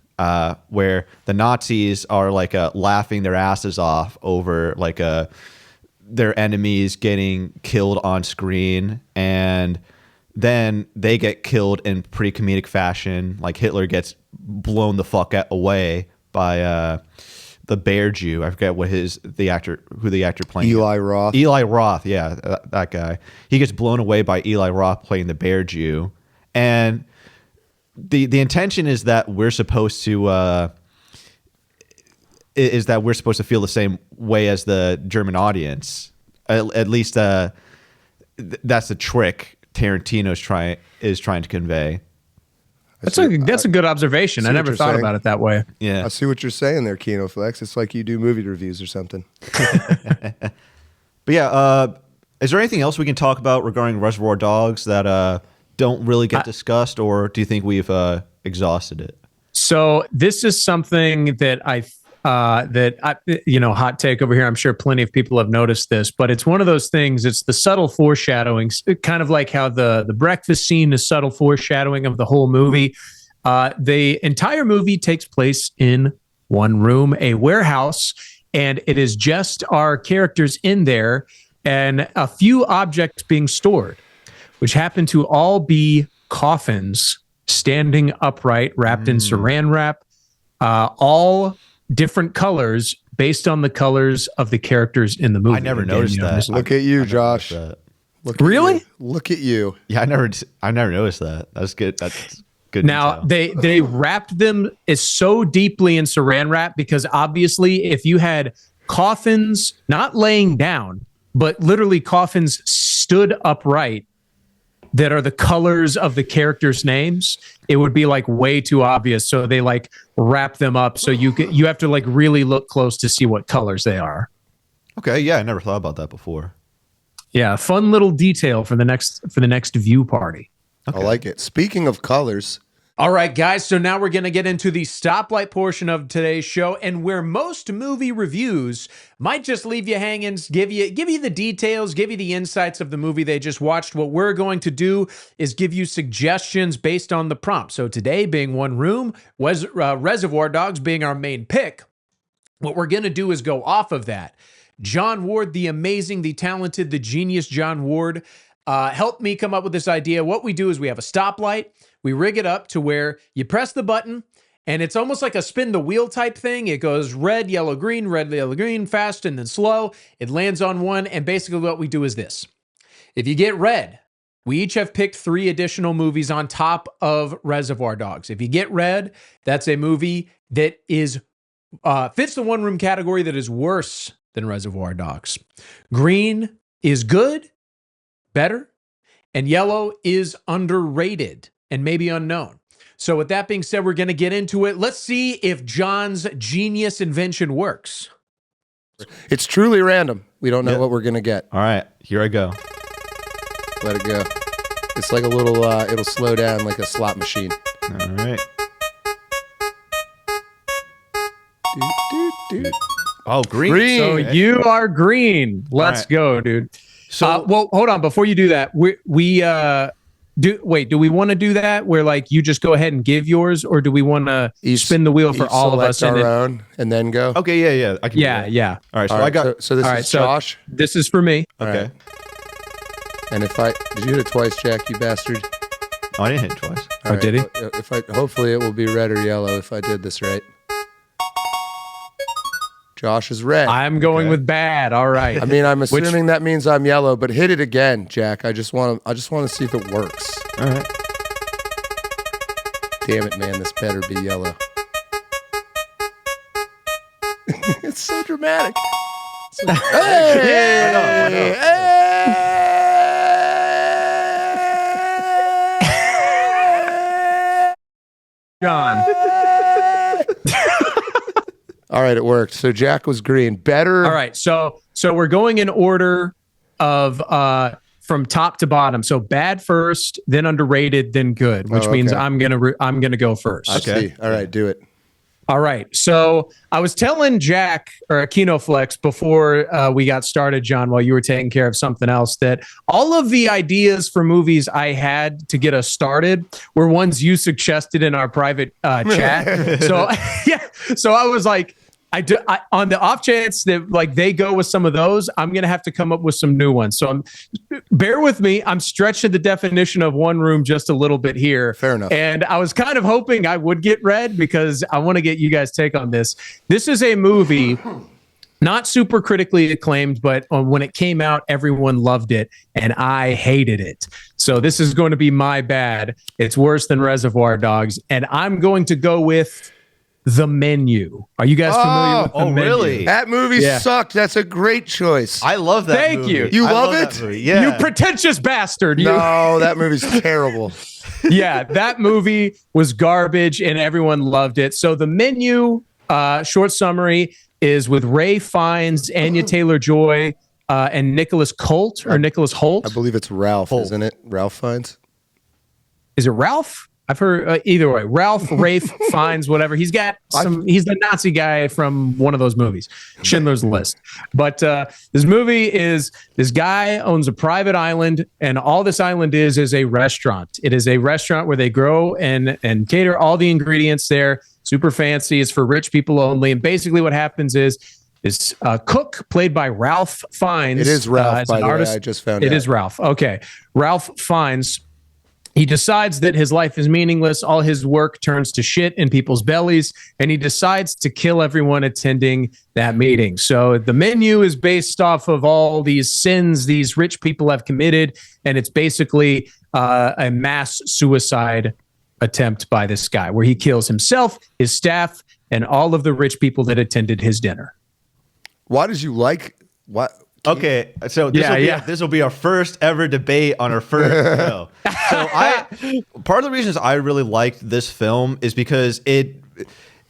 where the Nazis are like laughing their asses off over like their enemies getting killed on screen, and then they get killed in pretty comedic fashion. Like Hitler gets blown the fuck away by the Bear Jew. I forget what who the actor playing Eli Roth. Eli Roth, yeah, that guy. He gets blown away by Eli Roth playing the Bear Jew, and the intention is that we're supposed to feel the same way as the German audience. At least that's the trick Tarantino is trying to convey. That's a good observation. I never thought about it that way. Yeah, I see what you're saying there, Kinoflex. It's like you do movie reviews or something. But yeah, is there anything else we can talk about regarding Reservoir Dogs that don't really get discussed, or do you think we've exhausted it? So this is something that hot take over here. I'm sure plenty of people have noticed this, but it's one of those things. It's the subtle foreshadowing, kind of like how the breakfast scene is subtle foreshadowing of the whole movie. The entire movie takes place in one room, a warehouse, and it is just our characters in there and a few objects being stored, which happen to all be coffins standing upright, wrapped in saran wrap, all different colors based on the colors of the characters in the movie. I never noticed that. Look at you, Josh. Really? Look at you. Yeah, I never noticed that. That's good. That's good. Now they wrapped them so deeply in saran wrap because obviously if you had coffins not laying down, but literally coffins stood upright that are the colors of the characters' names, it would be like way too obvious. So they like wrap them up so you have to like really look close to see what colors they are. Okay, yeah, I never thought about that before. Yeah, fun little detail for the next view party. Okay. I like it. Speaking of colors. All right, guys, so now we're going to get into the stoplight portion of today's show, and where most movie reviews might just leave you hanging, give you the details, give you the insights of the movie they just watched. What we're going to do is give you suggestions based on the prompt. So today being One Room, Reservoir Dogs being our main pick, what we're going to do is go off of that. John Ward, the amazing, the talented, the genius John Ward, helped me come up with this idea. What we do is we have a stoplight. We rig it up to where you press the button and it's almost like a spin the wheel type thing. It goes red, yellow, green, fast, and then slow. It lands on one. And basically what we do is this. If you get red, we each have picked 3 additional movies on top of Reservoir Dogs. If you get red, that's a movie that is fits the one room category that is worse than Reservoir Dogs. Green is good, better, and yellow is underrated and maybe unknown. So with that being said, we're going to get into it. Let's see if John's genius invention works. It's truly random. We don't know what we're going to get. All right, here I go. Let it go. It's like a little, it'll slow down like a slot machine. All right. Oh, green. Green. So you are green. Let's right. go, dude. So well, hold on. Before you do that, do we want to do that where like you just go ahead and give yours, or do we want to spin the wheel for all of us our own and then go? okay, yeah. I can do Yeah, that. yeah. All right, so All right, I got. so this All right, is so Josh. this is for me. okay. right. And if did you hit it twice, Jack? You bastard. Oh, I didn't hit it twice. All Oh, did he? Hopefully it will be red or yellow if I did this right. Josh is red. I'm going with bad. All right. I mean, I'm assuming that means I'm yellow, but hit it again, Jack. I just want to see if it works. All right. Damn it, man! This better be yellow. It's so dramatic. Hey! I know. John. All right, it worked. So Jack was green. Better. All right. So we're going in order of from top to bottom. So bad first, then underrated, then good, which means okay. I'm gonna go first. I see. All right, do it. All right. So I was telling Jack or Kinoflex before we got started, John, while you were taking care of something else, that all of the ideas for movies I had to get us started were ones you suggested in our private chat. So yeah. So I was like, on the off chance that like they go with some of those, I'm gonna have to come up with some new ones. So bear with me. I'm stretching the definition of one room just a little bit here. Fair enough. And I was kind of hoping I would get red because I want to get you guys' take on this. This is a movie not super critically acclaimed, but when it came out, everyone loved it, and I hated it. So this is going to be my bad. It's worse than Reservoir Dogs, and I'm going to go with The Menu. Are you guys familiar with The Menu? Really? That movie Yeah. sucked. That's a great choice. I love that. Thank movie. you. You I love that it? movie. Yeah. You pretentious bastard. You. No, that movie's terrible. Yeah, that movie was garbage and everyone loved it. So The Menu, short summary, is with Ray Fiennes, Anya Taylor-Joy, and Nicholas Holt. I Is believe it's Ralph, isn't it? Ralph Fiennes. it Ralph? I've heard either way. Ralph, Rafe, Fiennes, whatever. He's got some. He's the Nazi guy from one of those movies, Schindler's List. But this movie is this guy owns a private island, and all this island is a restaurant. It is a restaurant where they grow and cater all the ingredients there. Super fancy. It's for rich people only. And basically, what happens is this cook played by Ralph Fiennes. It is Ralph, as by an the way. artist. I just found out. It is Ralph. Okay, Ralph Fiennes. He decides that his life is meaningless. All his work turns to shit in people's bellies, and he decides to kill everyone attending that meeting. So the menu is based off of all these sins these rich people have committed, and it's basically a mass suicide attempt by this guy where he kills himself, his staff, and all of the rich people that attended his dinner. Why did you like what? Okay, so this will be our first ever debate on our first show. So part of the reasons I really liked this film is because it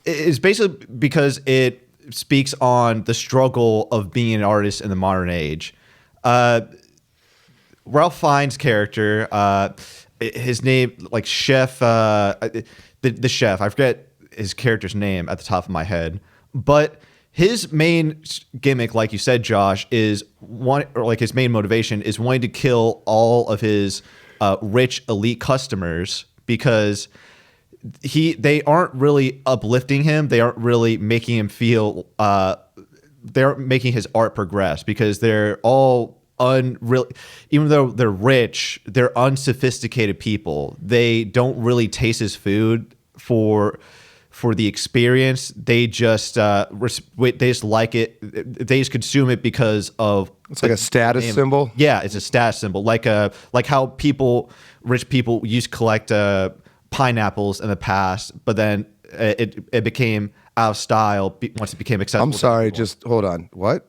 is basically because it speaks on the struggle of being an artist in the modern age. Ralph Fiennes' character, his name, like chef, the chef, I forget his character's name at the top of my head, but his main gimmick, like you said, Josh, is his main motivation is wanting to kill all of his rich elite customers because they aren't really uplifting him. They aren't really making him feel. They aren't making his art progress because they're all unreal. Even though they're rich, they're unsophisticated people. They don't really taste his food for the experience. They just like it. They just consume it because of It's like a status symbol. Yeah, it's a status symbol, like how rich people used to collect pineapples in the past, but then it became out of style once it became accessible. I'm sorry, just hold on. What?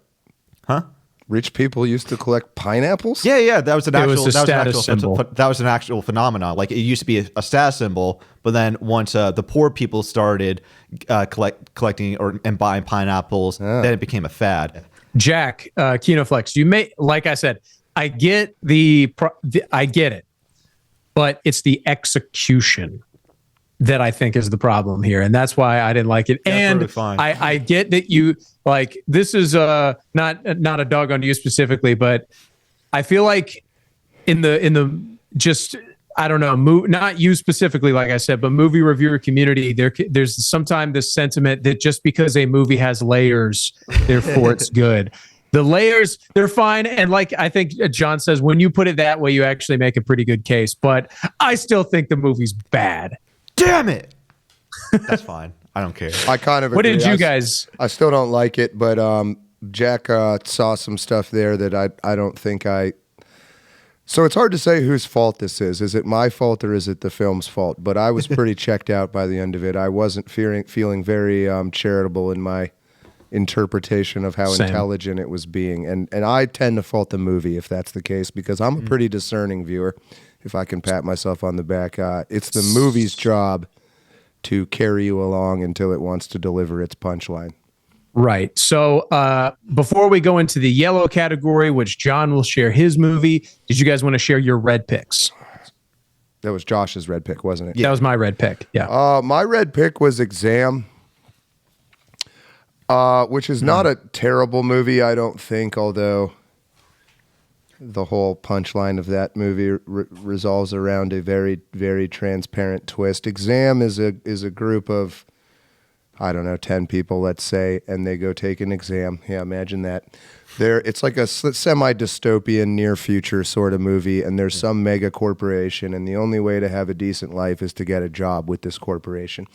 Huh? Rich people used to collect pineapples? Yeah. That was an It actual. was a that, status was an actual symbol. that was an actual phenomenon. Like it used to be a status symbol, but then once the poor people started collecting and buying pineapples, then it became a fad. Jack, Kinoflex, like I said, I get I get it, but it's the execution that I think is the problem here, and that's why I didn't like it. And totally fine. I get that you like this is not a dog on you specifically, but I feel like in the just I don't know, not you specifically, like I said, but movie reviewer community, there's sometimes this sentiment that just because a movie has layers, therefore it's good. The layers, they're fine. And like I think John says, when you put it that way, you actually make a pretty good case. But I still think the movie's bad. Damn it! That's fine. I don't care. I kind of agree. What did you guys? I still don't like it, but Jack saw some stuff there that I don't think I... So it's hard to say whose fault this is. Is it my fault or is it the film's fault? But I was pretty checked out by the end of it. I wasn't feeling very charitable in my interpretation of how intelligent it was being. And I tend to fault the movie if that's the case, because I'm a pretty discerning viewer, if I can pat myself on the back. It's the movie's job to carry you along until it wants to deliver its punchline. Right. So before we go into the yellow category, which John will share his movie, did you guys want to share your red picks? That was Josh's red pick, wasn't it? That was my red pick. Yeah. My red pick was Exam, which is not a terrible movie, I don't think, although the whole punchline of that movie resolves around a very, very transparent twist. Exam is a group of, I don't know, 10 people, let's say, and they go take an exam. Yeah, imagine that. It's like a semi-dystopian near future sort of movie, and there's some mega corporation, and the only way to have a decent life is to get a job with this corporation.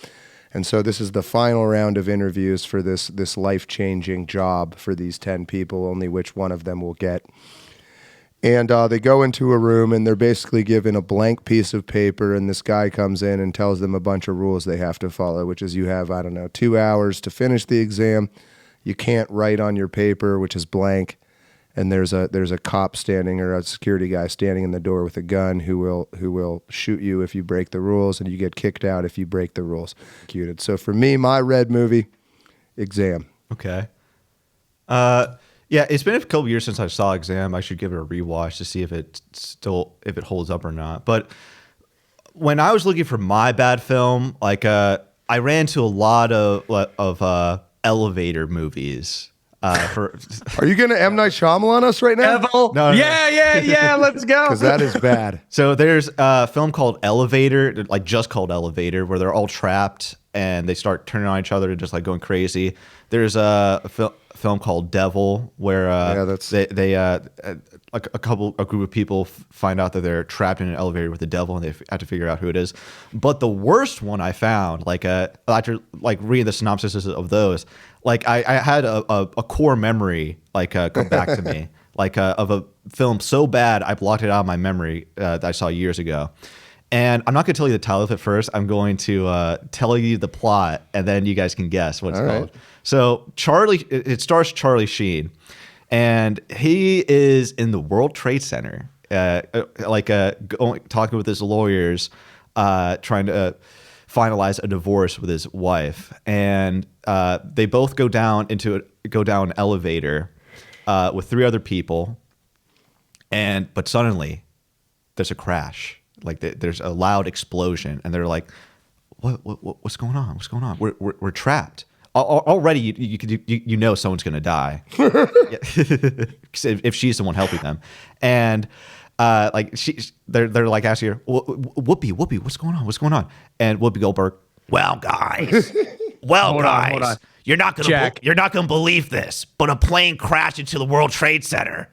And so this is the final round of interviews for this life-changing job for these 10 people, only which one of them will get. And they go into a room, and they're basically given a blank piece of paper, and this guy comes in and tells them a bunch of rules they have to follow, which is you have, 2 hours to finish the exam. You can't write on your paper, which is blank. And there's a cop standing, or a security guy standing in the door with a gun who will shoot you if you break the rules, and you get kicked out if you break the rules. So for me, my red movie, Exam. Okay. Yeah, it's been a couple years since I saw Exam. I should give it a rewatch to see if it holds up or not. But when I was looking for my bad film, like I ran into a lot of elevator movies. Are you going to M. Night Shyamalan us right now? No. Yeah, let's go. Because that is bad. So there's a film called Elevator, like just called Elevator, where they're all trapped and they start turning on each other and just like going crazy. There's a film called Devil, where a group of people find out that they're trapped in an elevator with the devil, and they have to figure out who it is. But the worst one I found, after reading the synopsis of those, I had a core memory come back to me, of a film so bad I blocked it out of my memory that I saw years ago. And I'm not going to tell you the title of it first. I'm going to tell you the plot, and then you guys can guess what it's called. So it stars Charlie Sheen, and he is in the World Trade Center, talking with his lawyers, trying to finalize a divorce with his wife. And they both go down an elevator with 3 other people, but suddenly there's a crash. There's a loud explosion, and they're like, "What's going on? What's going on? We're trapped." Already, you know someone's gonna die if she's the one helping them, and they're like asking her, "Whoopi, what's going on? What's going on?" And Whoopi Goldberg, "Well, guys, hold on. You're not gonna believe this, but a plane crashed into the World Trade Center."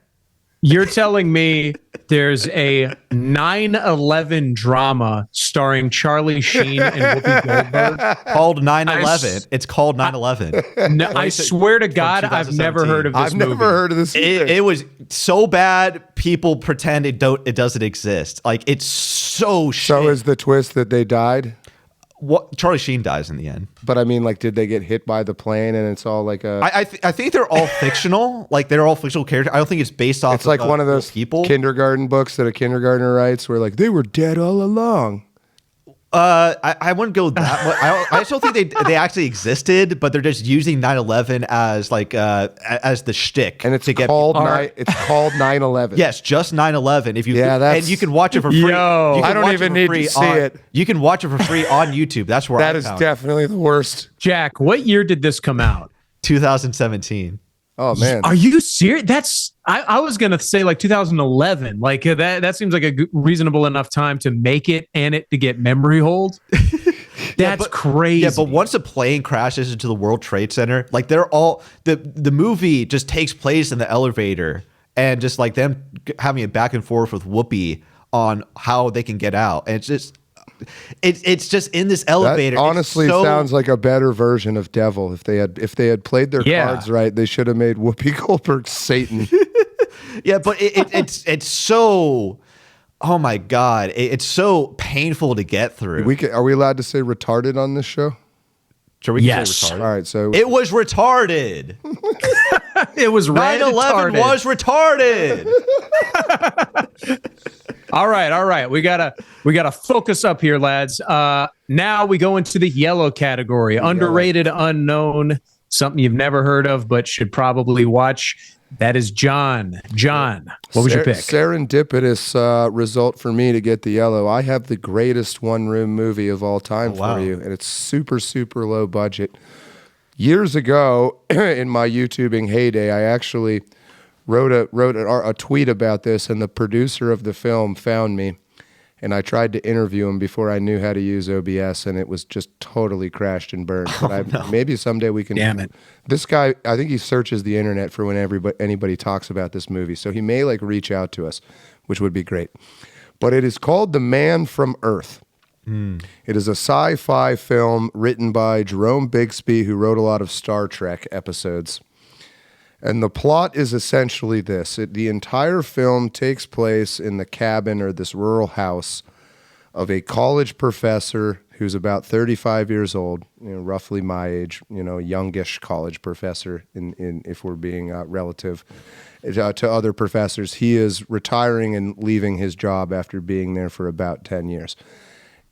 You're telling me there's a 9/11 drama starring Charlie Sheen and Whoopi Goldberg called 9/11. It's called 9/11. No, I swear to God, I've never heard of this movie. I've never heard of this either. It was so bad, people pretend it doesn't exist. It's so shit. So is the twist that they died? What Charlie Sheen dies in the end. But I mean, like, did they get hit by the plane and it's all like a... I think they're all fictional. Like, they're all fictional characters. I don't think it's based off It's like one of those people. kindergarten books that a kindergartner writes where, like, they were dead all along. I wouldn't go that much. I just don't think they actually existed, but they're just using 9/11 as like as the shtick. And it's to called get it's called 9/11. Yes, just 9/11. If you that's... and you can watch it for free. Yo. You can I don't watch even it for need free to see it. You can watch it for free on YouTube. That's where That I is found definitely the worst. Jack, what year did this come out? 2017. Oh man. Are you serious? That's I was gonna say like 2011. Like that seems like a reasonable enough time to make it and it to get memory hold. That's crazy. Yeah, but once a plane crashes into the World Trade Center, like they're all the movie just takes place in the elevator and just like them having a back and forth with Whoopi on how they can get out. And it's just in this elevator. That honestly sounds like a better version of Devil. If they had played their cards right, they should have made Whoopi Goldberg Satan. Yeah, but it's so. Oh my God, it's so painful to get through. Are we allowed to say retarded on this show? Sure, we can say Yes. retarded. All right, so It was retarded. It was 9/11 was retarded. All right. We gotta focus up here, lads. Now we go into the yellow category. Underrated, unknown, something you've never heard of but should probably watch. That is John. John, what was your pick? Serendipitous result for me to get the yellow. I have the greatest one-room movie of all time for you, and it's super, super low budget. Years ago, in my YouTubing heyday, I actually wrote a tweet about this, and the producer of the film found me, and I tried to interview him before I knew how to use OBS, and it was just totally crashed and burned. But maybe someday we can... Damn it. This guy, I think he searches the internet for when anybody talks about this movie, so he may like reach out to us, which would be great. But it is called The Man from Earth. It is a sci-fi film written by Jerome Bixby, who wrote a lot of Star Trek episodes. And the plot is essentially this. The entire film takes place in the cabin or this rural house of a college professor who's about 35 years old, roughly my age, youngish college professor, in if we're being relative to other professors. He is retiring and leaving his job after being there for about 10 years.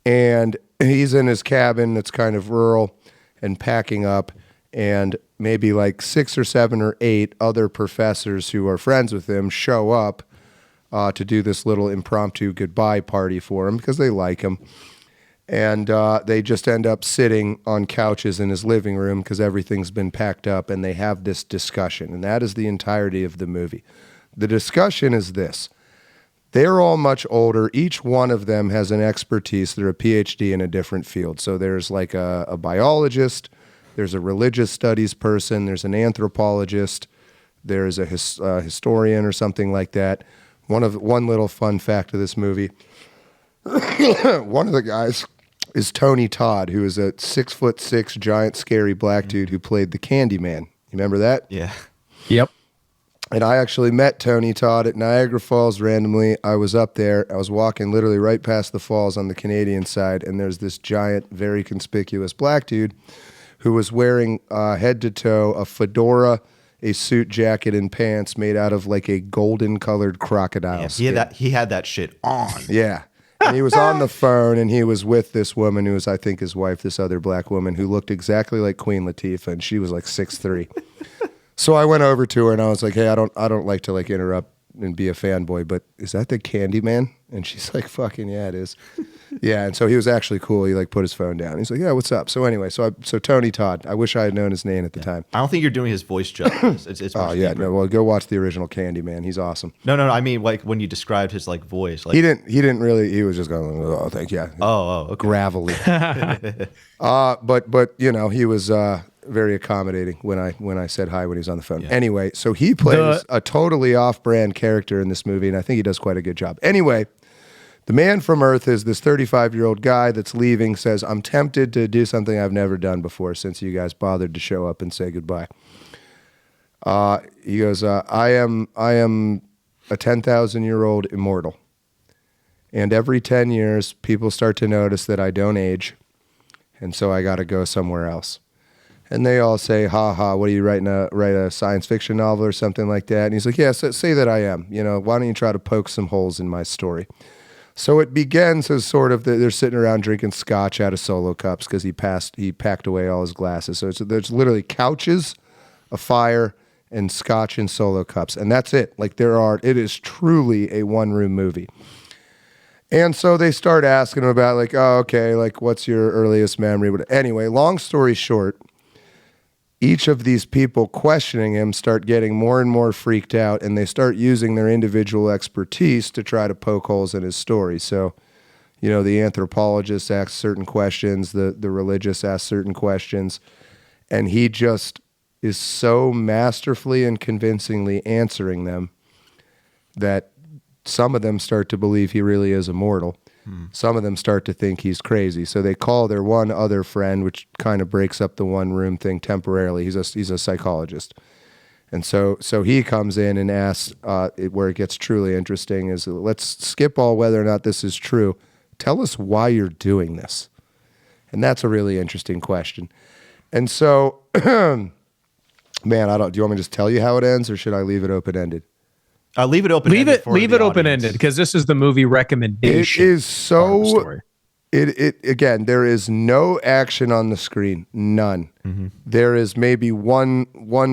And he's in his cabin that's kind of rural and packing up, and maybe like 6 or 7 or 8 other professors who are friends with him show up to do this little impromptu goodbye party for him because they like him. And they just end up sitting on couches in his living room because everything's been packed up, and they have this discussion. And that is the entirety of the movie. The discussion is this. They're all much older. Each one of them has an expertise. They're a PhD in a different field. So there's like a biologist, there's a religious studies person, there's an anthropologist, there's a historian or something like that. One little fun fact of this movie, one of the guys is Tony Todd, who is a 6'6" giant scary black dude who played the Candyman. You remember that? Yeah. Yep. And I actually met Tony Todd at Niagara Falls randomly. I was up there. I was walking literally right past the falls on the Canadian side, and there's this giant, very conspicuous black dude who was wearing head to toe a fedora, a suit jacket, and pants made out of like a golden-colored crocodile skin. He had that shit on. Yeah. And he was on the phone, and he was with this woman who was, I think, his wife, this other black woman who looked exactly like Queen Latifah, and she was like 6'3". So I went over to her and I was like, "Hey, I don't like to like interrupt and be a fanboy, but is that the Candyman?" And she's like, "Fucking yeah, it is." Yeah, and so he was actually cool. He like put his phone down. He's like, "Yeah, what's up?" So anyway, so Tony Todd. I wish I had known his name at the time. I don't think you're doing his voice justice. It's Oh yeah, no. Well, go watch the original Candyman. He's awesome. No. I mean, like when you described his like voice, like He didn't really. He was just going, "Oh, thank you." okay. Gravelly. But he was very accommodating when I said hi when he was on the phone. Yeah. Anyway, so he plays a totally off-brand character in this movie, and I think he does quite a good job. Anyway, the Man from Earth is this 35-year-old guy that's leaving, says, "I'm tempted to do something I've never done before since you guys bothered to show up and say goodbye." He goes, I am a 10,000-year-old immortal. And every 10 years, people start to notice that I don't age. and so I got to go somewhere else. And they all say, ha ha, what are you writing, write a science fiction novel or something like that? And he's like, yeah, say that I am. You know, why don't you try to poke some holes in my story? So it begins as sort of they're sitting around drinking scotch out of Solo cups because he packed away all his glasses. So there's literally couches, a fire, and scotch in Solo cups, and that's it. Like it is truly a one-room movie. And so they start asking him about like, oh, okay, like what's your earliest memory? But anyway, long story short, each of these people questioning him start getting more and more freaked out, and they start using their individual expertise to try to poke holes in his story. So, you know, the anthropologist asks certain questions, the religious asks certain questions, and he just is so masterfully and convincingly answering them that some of them start to believe he really is immortal. Some of them start to think he's crazy. So they call their one other friend, which kind of breaks up the one room thing temporarily. He's a psychologist. And so he comes in and asks, where it gets truly interesting is, let's skip all whether or not this is true. Tell us why you're doing this. And that's a really interesting question. And so, man, do you want me to just tell you how it ends, or should I leave it open-ended? Leave it open. Leave it open ended, because this is the movie recommendation. It is so. It again. There is no action on the screen. None. Mm-hmm. There is maybe one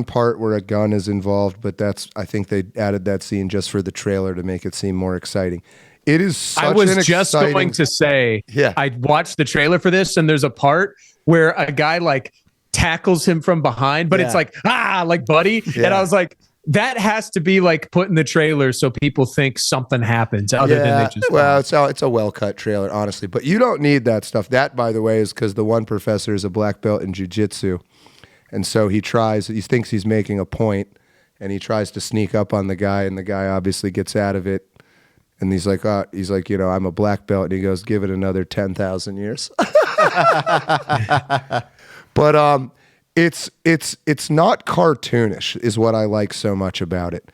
part where a gun is involved, but I think they added that scene just for the trailer to make it seem more exciting. It is. Such I was just going to say. Yeah. I watched the trailer for this, and there's a part where a guy like tackles him from behind, but it's like like buddy, and I was like, that has to be like put in the trailer so people think something happens other than they just. Well, it's a well-cut trailer, honestly, but you don't need that stuff. That, by the way, is because the one professor is a black belt in jiu-jitsu, and so he thinks he's making a point, and he tries to sneak up on the guy, and the guy obviously gets out of it, and he's like, you know, I'm a black belt, and he goes, give it another 10,000 years. But it's not cartoonish, is what I like so much about it.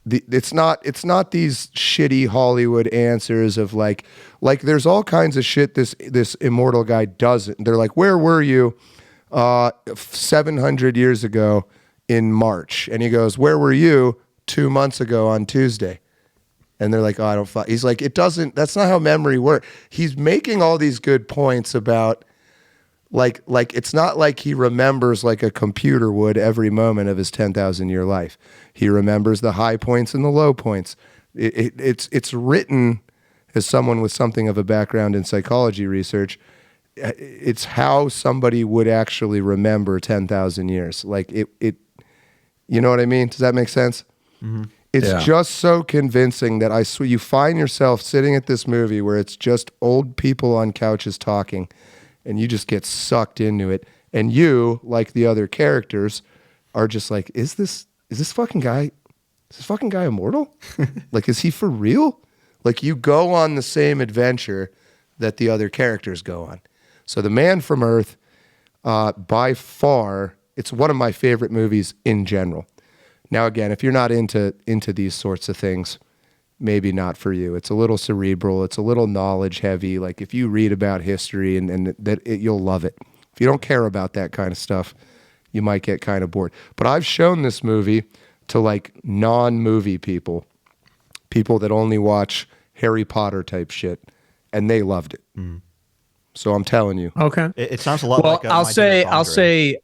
It's not these shitty Hollywood answers of like there's all kinds of shit this immortal guy doesn't. They're like, where were you 700 years ago in March? And he goes, where were you 2 months ago on Tuesday? And they're like, oh, I don't. He's like, that's not how memory works. He's making all these good points about. Like it's not like he remembers like a computer would every moment of his 10,000 year life. He remembers the high points and the low points. It's written as someone with something of a background in psychology research. It's how somebody would actually remember 10,000 years. Like it, you know what I mean? Does that make sense? Mm-hmm. It's just so convincing that I swear you find yourself sitting at this movie where it's just old people on couches talking. And you just get sucked into it. And you, like the other characters, are just like, is this fucking guy immortal? Like, is he for real? Like, you go on the same adventure that the other characters go on. So The Man from Earth, by far, it's one of my favorite movies in general. Now, again, if you're not into these sorts of things, maybe not for you. It's a little cerebral. It's a little knowledge heavy. Like if you read about history and you'll love it. If you don't care about that kind of stuff, you might get kind of bored. But I've shown this movie to like non-movie people that only watch Harry Potter type shit, and they loved it. Mm. So I'm telling you. Okay. It sounds a lot like I'll say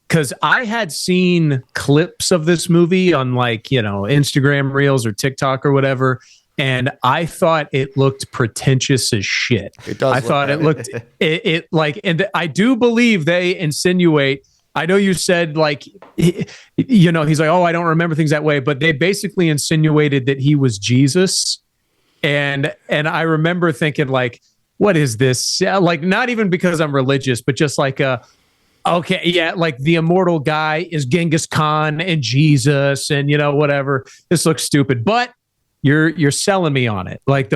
because I had seen clips of this movie on like, you know, Instagram Reels or TikTok or whatever, and I thought it looked pretentious as shit. It does. I thought it looked it like, and I do believe they insinuate. I know you said like, you know, he's like, oh, I don't remember things that way, but they basically insinuated that he was Jesus, and I remember thinking like, what is this? Like, not even because I'm religious, but just like okay, yeah, like the immortal guy is Genghis Khan and Jesus and, you know, whatever. This looks stupid, but you're selling me on it. Like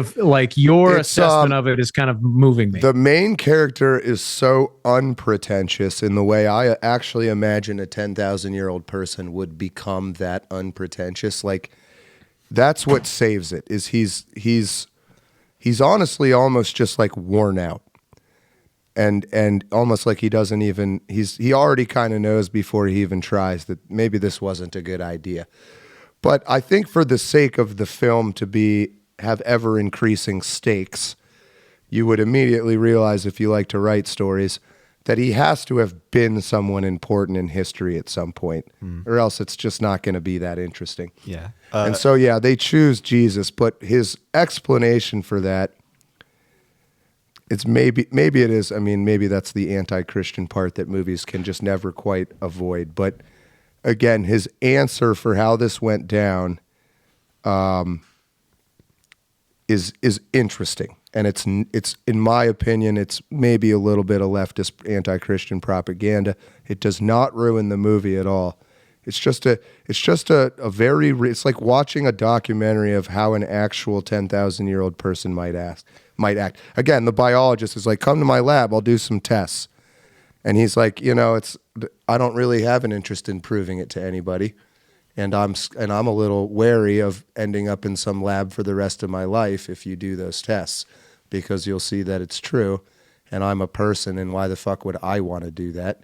your assessment of it is kind of moving me. The main character is so unpretentious in the way I actually imagine a 10,000-year-old person would become that unpretentious. Like that's what saves it. Is he's honestly almost just like worn out. and almost like he doesn't even he already kind of knows before he even tries that maybe this wasn't a good idea. But I think for the sake of the film to have ever increasing stakes, you would immediately realize, if you like to write stories, that he has to have been someone important in history at some point, or else it's just not going to be that interesting. Yeah. And so, yeah, they choose Jesus, but his explanation for that, it's maybe it is. I mean, maybe that's the anti-Christian part that movies can just never quite avoid. But again, his answer for how this went down is interesting. And it's in my opinion, it's maybe a little bit of leftist anti-Christian propaganda. It does not ruin the movie at all. It's just a very, it's like watching a documentary of how an actual 10,000-year-old person might act. Again, the biologist is like, come to my lab, I'll do some tests. And he's like, I don't really have an interest in proving it to anybody. And I'm a little wary of ending up in some lab for the rest of my life if you do those tests, because you'll see that it's true, and I'm a person, and why the fuck would I want to do that?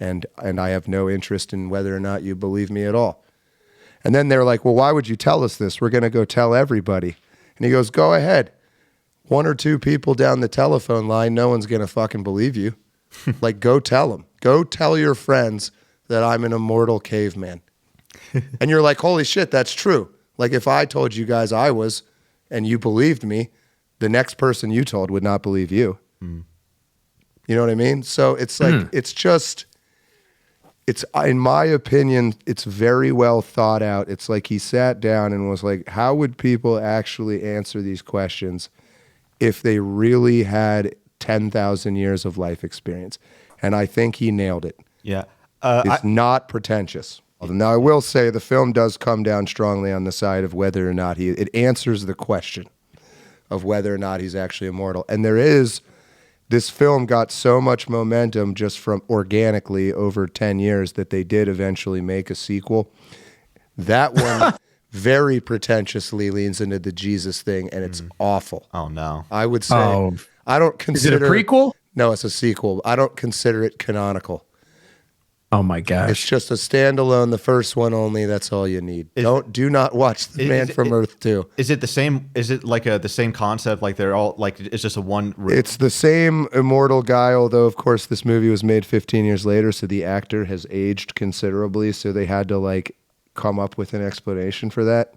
And I have no interest in whether or not you believe me at all. And then they're like, well, why would you tell us this? We're going to go tell everybody. And he goes, go ahead. One or two people down the telephone line, no one's going to fucking believe you. Like, go tell them. Go tell your friends that I'm an immortal caveman. And you're like, holy shit, that's true. Like, if I told you guys I was, and you believed me, the next person you told would not believe you. You know what I mean? So it's like, it's in my opinion, it's very well thought out. It's like he sat down and was like, how would people actually answer these questions if they really had 10,000 years of life experience? And I think he nailed it. Yeah. It's not pretentious. Now, I will say the film does come down strongly on the side of whether or not it answers the question of whether or not he's actually immortal. And this film got so much momentum just from organically over 10 years that they did eventually make a sequel. That one very pretentiously leans into the Jesus thing, and it's awful. Oh, no. I would say, I don't consider... Is it a prequel? No, it's a sequel. I don't consider it canonical. Oh my gosh. It's just a standalone, the first one only, that's all you need. Do not watch The Man from Earth 2. Is it the same, is it like the same concept? Like they're all, like, it's just a one... It's the same immortal guy, although of course this movie was made 15 years later, so the actor has aged considerably, so they had to like come up with an explanation for that,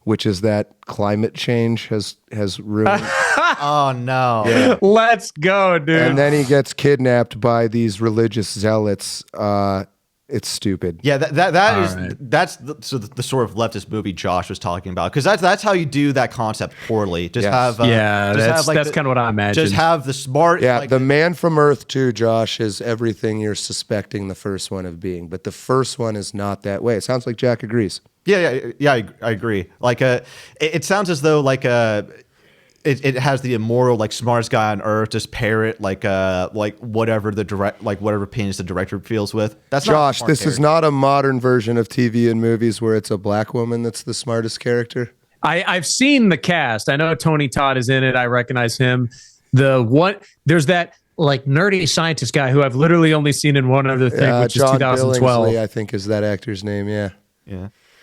which is that climate change has ruined... Oh, no. Yeah. Let's go, dude. And then he gets kidnapped by these religious zealots. It's stupid. Yeah, that's the sort of leftist movie Josh was talking about, because that's how you do that concept poorly. Just have that's kind of what I imagine. Just have the smart. Yeah, like, The Man from Earth 2, Josh, is everything you're suspecting the first one of being, but the first one is not that way. It sounds like Jack agrees. Yeah, I agree. Like, it sounds as though like It has the immoral, like, smartest guy on earth just parrot like whatever whatever opinions the director feels with. That's Josh. This is not a modern version of TV and movies where it's a black woman that's the smartest character. I've seen the cast. I know Tony Todd is in it. I recognize him. There's that like nerdy scientist guy who I've literally only seen in one other thing, which John is 2012. Billingsley, I think, is that actor's name. Yeah.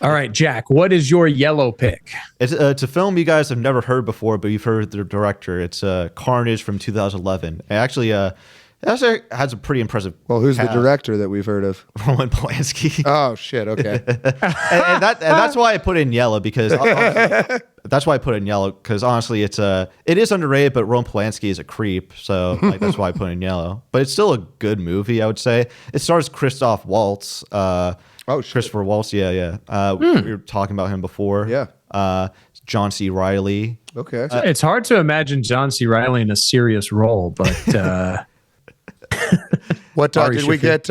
All right, Jack, what is your yellow pick? It's a film you guys have never heard before, but you've heard the director. It's Carnage from 2011. It actually has a pretty impressive. Well, who's the director that we've heard of? Roman Polanski. Oh shit! Okay. and that's why I put in yellow, because honestly, it is underrated, but Roman Polanski is a creep, so like that's why I put in yellow. But it's still a good movie, I would say. It stars Christoph Waltz. Christopher Waltz, yeah. We were talking about him before. Yeah. John C. Reilly. Okay. It's hard to imagine John C. Reilly in a serious role, but what did we get?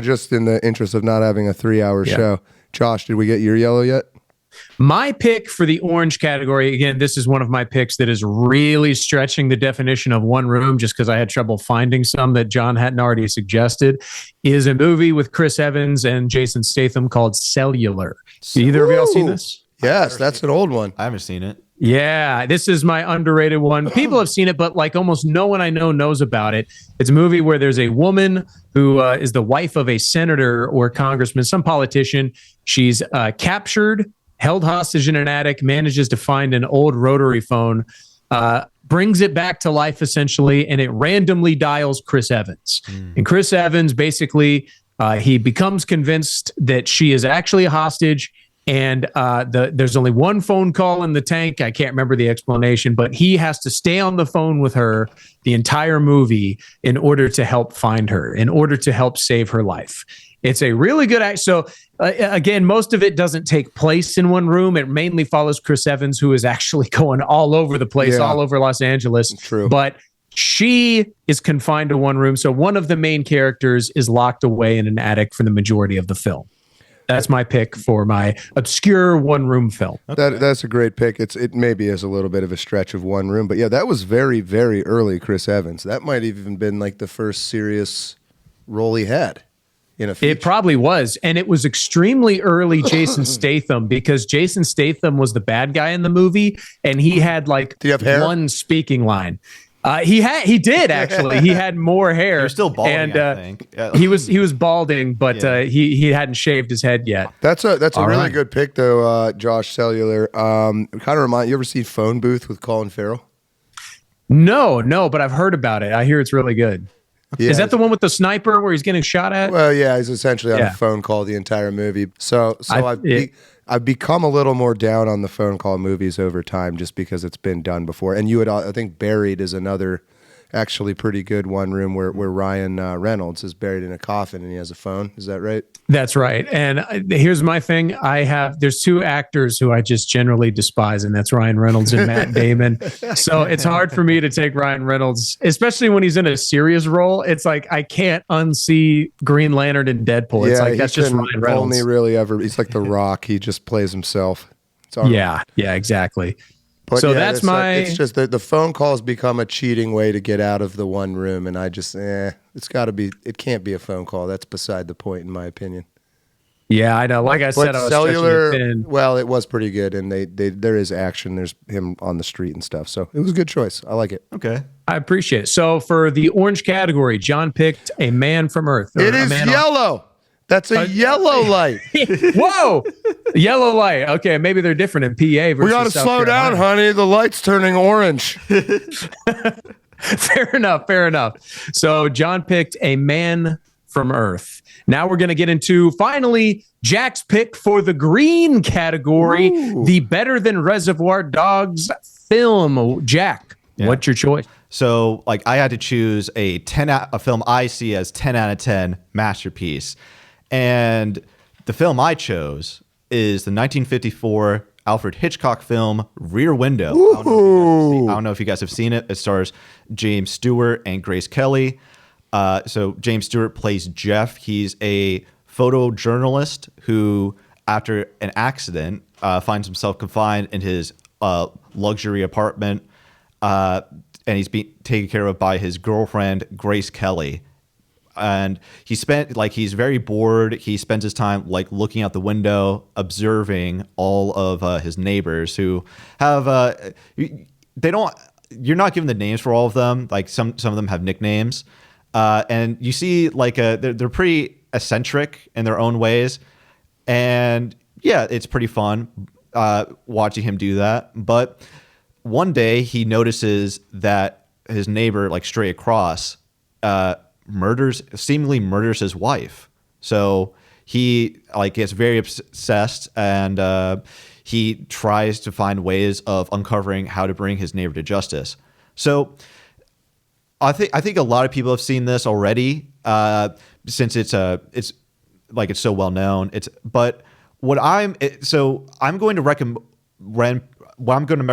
Just in the interest of not having a 3-hour show, Josh, did we get your yellow yet? My pick for the orange category, again, this is one of my picks that is really stretching the definition of one room, just because I had trouble finding some that John hadn't already suggested, is a movie with Chris Evans and Jason Statham called Cellular. Either of y'all seen this? Yes, that's an old one. I haven't seen it. Yeah, this is my underrated one. People have seen it, but like almost no one I know knows about it. It's a movie where there's a woman who is the wife of a senator or congressman, some politician. She's captured, held hostage in an attic, manages to find an old rotary phone, brings it back to life essentially, and it randomly dials Chris Evans. And Chris Evans basically, he becomes convinced that she is actually a hostage. And there's only one phone call in the tank. I can't remember the explanation, but he has to stay on the phone with her the entire movie in order to help find her, in order to help save her life. It's a really good act. So again, most of it doesn't take place in one room. It mainly follows Chris Evans, who is actually going all over the place, all over Los Angeles. True. But she is confined to one room. So one of the main characters is locked away in an attic for the majority of the film. That's my pick for my obscure one-room film. Okay. That's a great pick. It maybe is a little bit of a stretch of one room, but yeah, that was very, very early Chris Evans. That might have even been like the first serious role he had in a feature. It probably was, and it was extremely early Jason Statham, because Jason Statham was the bad guy in the movie, and he had like Did he have hair? one speaking line. He did actually. He had more hair. You're still balding, and I think. Yeah. he was balding, but he hadn't shaved his head yet. That's a really right. good pick though, Josh Cellular. Kind of remind you ever see Phone Booth with Colin Farrell? No, but I've heard about it. I hear it's really good. Yeah, Is that the one with the sniper where he's getting shot at? Well, yeah, he's essentially on a phone call the entire movie. So I've become a little more down on the phone call movies over time, just because it's been done before. And I think Buried is another actually pretty good one room where Ryan Reynolds is buried in a coffin and he has a phone. Is that right? That's right. And here's my thing. There's two actors who I just generally despise, and that's Ryan Reynolds and Matt Damon. So it's hard for me to take Ryan Reynolds, especially when he's in a serious role. It's like, I can't unsee Green Lantern and Deadpool. It's like, that's just Ryan Reynolds. Only really ever, he's like The Rock. He just plays himself. Yeah, exactly. But so yeah, that's it's just that the phone calls become a cheating way to get out of the one room, and I just it can't be a phone call. That's beside the point, in my opinion. Yeah, I know. Like I said, I was Cellular, stretching it thin. well, it was pretty good, and there is action. There's him on the street and stuff, so it was a good choice. I like it. Okay. I appreciate it. So for the orange category, John picked A Man from Earth. It is yellow. That's a yellow light. Whoa, yellow light. Okay, maybe they're different in PA versus We got to South slow Carolina. down, honey. The light's turning orange. Fair enough. So John picked A Man from Earth. Now we're going to get into, finally, Jack's pick for the green category, the Better Than Reservoir Dogs film. Jack, what's your choice? So, like, I had to choose a film I see as 10 out of 10 masterpiece. And the film I chose is the 1954 Alfred Hitchcock film Rear Window. I don't know if you guys have seen it. It stars James Stewart and Grace Kelly. So James Stewart plays Jeff. He's a photojournalist who, after an accident, finds himself confined in his luxury apartment, and he's being taken care of by his girlfriend, Grace Kelly. And he's very bored. He spends his time like looking out the window, observing all of his neighbors who have you're not given the names for all of them. Like some of them have nicknames, and you see like they're pretty eccentric in their own ways, and yeah, it's pretty fun watching him do that. But one day he notices that his neighbor, like straight across, seemingly murders his wife. So he like gets very obsessed, and he tries to find ways of uncovering how to bring his neighbor to justice. So I think a lot of people have seen this already, since it's so well known. What I'm going to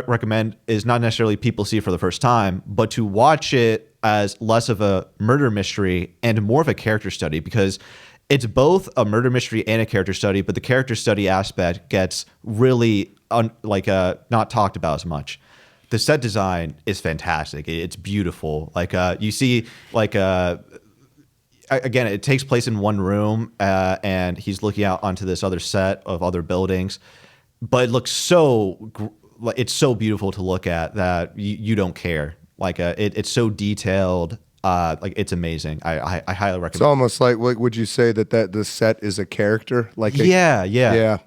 recommend is not necessarily people see it for the first time, but to watch it as less of a murder mystery and more of a character study, because it's both a murder mystery and a character study, but the character study aspect gets really not talked about as much. The set design is fantastic. It's beautiful. You see again, it takes place in one room, and he's looking out onto this other set of other buildings, but it looks so it's so beautiful to look at that you don't care. Like it's so detailed. Like it's amazing. I highly recommend. It's almost like, what would you say that the set is a character? Like yeah.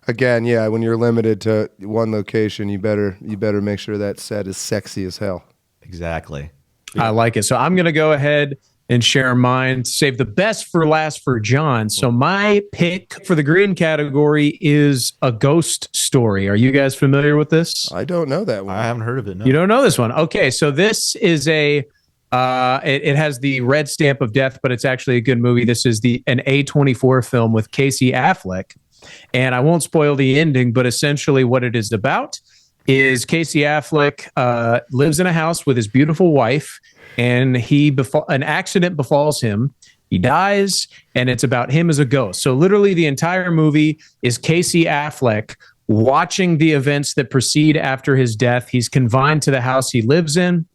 Again, yeah. When you're limited to one location, you better make sure that set is sexy as hell. Exactly. I like it. So I'm going to go ahead and share mine. Save the best for last for John. So my pick for the green category is A Ghost Story. Are you guys familiar with this? I don't know that one. I haven't heard of it. No. You don't know this one? Okay, so this is it has the red stamp of death, but it's actually a good movie. This is an A24 film with Casey Affleck. And I won't spoil the ending, but essentially what it is about is Casey Affleck lives in a house with his beautiful wife, and an accident befalls him. He dies, and it's about him as a ghost. So literally the entire movie is Casey Affleck watching the events that proceed after his death. He's confined to the house he lives in.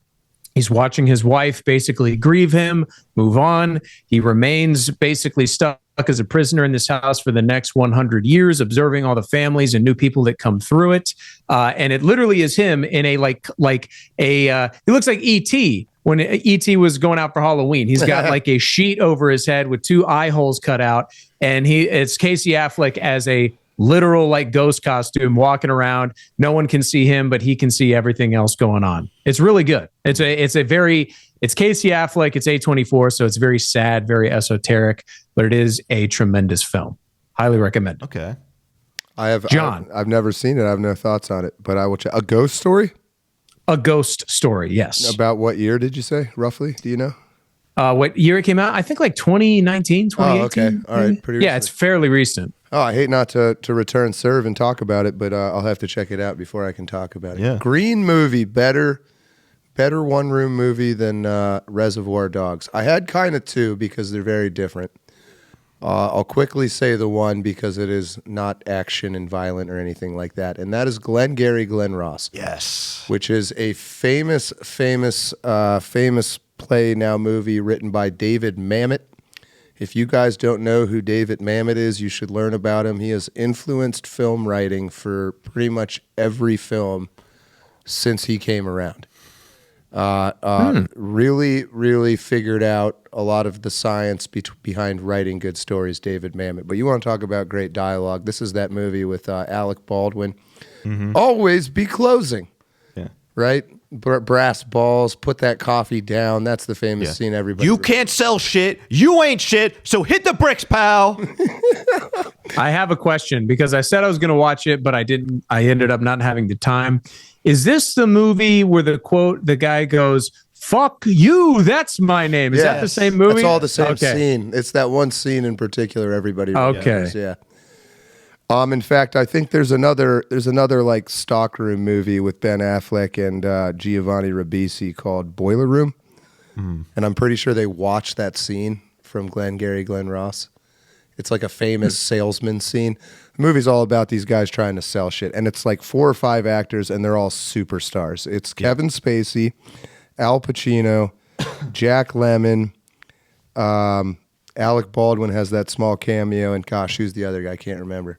He's watching his wife basically grieve him, move on. He remains basically stuck as a prisoner in this house for the next 100 years, observing all the families and new people that come through it. And it literally is him in a he looks like E.T. when E.T. was going out for Halloween. He's got like a sheet over his head with 2 eye holes cut out. And it's Casey Affleck as a literal like ghost costume walking around. No one can see him, but he can see everything else going on. It's really good. It's Casey Affleck. It's A24, so it's very sad, very esoteric, but it is a tremendous film. Highly recommend. Okay. John. I've never seen it. I have no thoughts on it, but I will check. A Ghost Story? A Ghost Story, yes. About what year did you say, roughly? Do you know? What year it came out? I think like 2019, 2018. Oh, okay. All right. Pretty yeah, it's fairly recent. Oh, I hate not to return serve and talk about it, but I'll have to check it out before I can talk about it. Yeah. Green movie, better one-room movie than Reservoir Dogs. I had kind of two because they're very different. I'll quickly say the one because it is not action and violent or anything like that, and that is Glengarry Glen Ross. Yes. Which is a famous play now movie written by David Mamet. If you guys don't know who David Mamet is, you should learn about him. He has influenced film writing for pretty much every film since he came around. Really, really figured out a lot of the science behind writing good stories, David Mamet. But you want to talk about great dialogue. This is that movie with Alec Baldwin. Mm-hmm. Always be closing. Yeah. Right? Brass balls, put that coffee down. That's the famous scene everybody You can't sell shit. You ain't shit. So hit the bricks, pal. I have a question because I said I was going to watch it, but I didn't. I ended up not having the time. Is this the movie where the guy goes, "Fuck you, that's my name"? Is that the same movie? It's all the same scene. It's that one scene in particular everybody remembers. Yeah. In fact, I think there's another like stockroom movie with Ben Affleck and Giovanni Ribisi called Boiler Room. Mm. And I'm pretty sure they watched that scene from Glengarry Glen Ross. It's like a famous salesman scene. The movie's all about these guys trying to sell shit. And it's like 4 or 5 actors, and they're all superstars. It's Kevin Spacey, Al Pacino, Jack Lemmon, Alec Baldwin has that small cameo, and gosh, who's the other guy? I can't remember.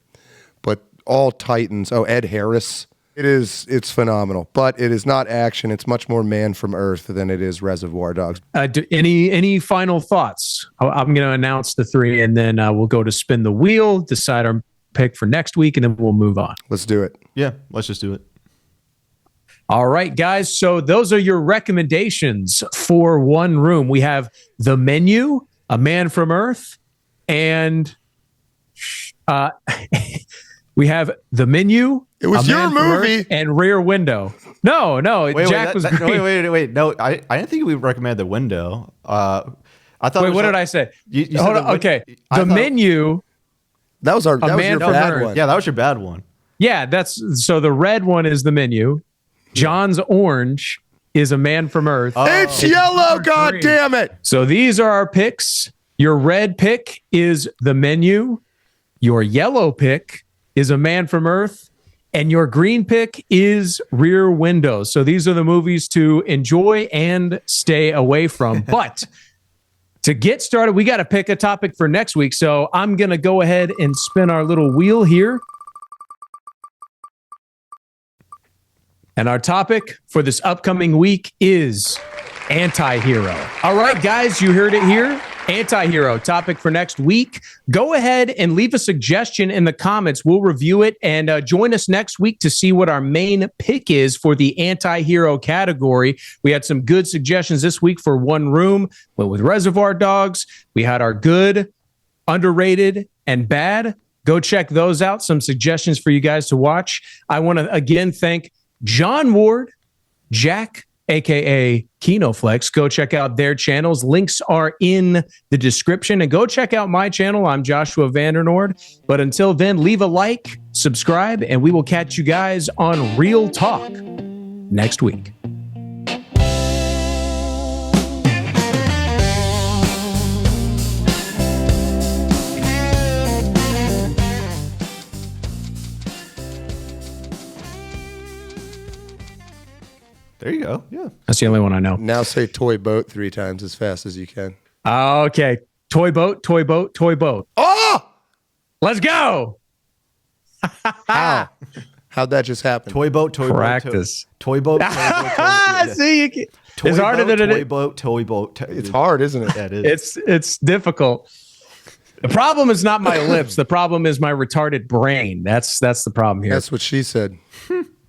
But all titans. Oh, Ed Harris. It's phenomenal, but it is not action. It's much more Man from Earth than it is Reservoir Dogs. Any final thoughts? I'm going to announce the 3, and then we'll go to spin the wheel, decide our pick for next week, and then we'll move on. Let's do it. Yeah, let's just do it. All right, guys. So those are your recommendations for One Room. We have The Menu, A Man from Earth, and we have The Menu. It was your movie. And Rear Window. No, Jack was great. Wait. No, I didn't think we recommended The Window. I thought. Wait, what did I say? You Hold on. Okay, The Menu. That was your bad one. Yeah, that was your bad one. Yeah, so the red one is The Menu. John's orange is A Man from Earth. It's yellow, God damn it. So these are our picks. Your red pick is The Menu. Your yellow pick is A Man from Earth. And your green pick is Rear Window. So these are the movies to enjoy and stay away from. But to get started, we got to pick a topic for next week. So I'm going to go ahead and spin our little wheel here. And our topic for this upcoming week is anti-hero. All right, guys, you heard it here. Anti-hero topic for next week. Go ahead and leave a suggestion in the comments. We'll review it and join us next week to see what our main pick is for the anti-hero category. We had some good suggestions this week for One Room, but with Reservoir Dogs, we had our good, underrated, and bad. Go check those out. Some suggestions for you guys to watch. I want to again thank John Ward, Jack, aka Kinoflex. Go check out their channels. Links are in the description. And go check out my channel. I'm Joshua VanDerNoord. But until then, leave a like, subscribe, and we will catch you guys on Real Talk next week. There you go. Yeah. That's the only one I know. Now say toy boat 3 times as fast as you can. Okay. Toy boat, toy boat, toy boat. Oh! Let's go. How? How'd that just happen? Toy boat, toy Practice. boat. Toy boat, toy boat. Toy boat. See, Toy it's harder boat, than toy it boat, toy boat. It's hard, isn't it? Yeah, it is. it's difficult. The problem is not my lips. The problem is my retarded brain. That's the problem here. That's what she said.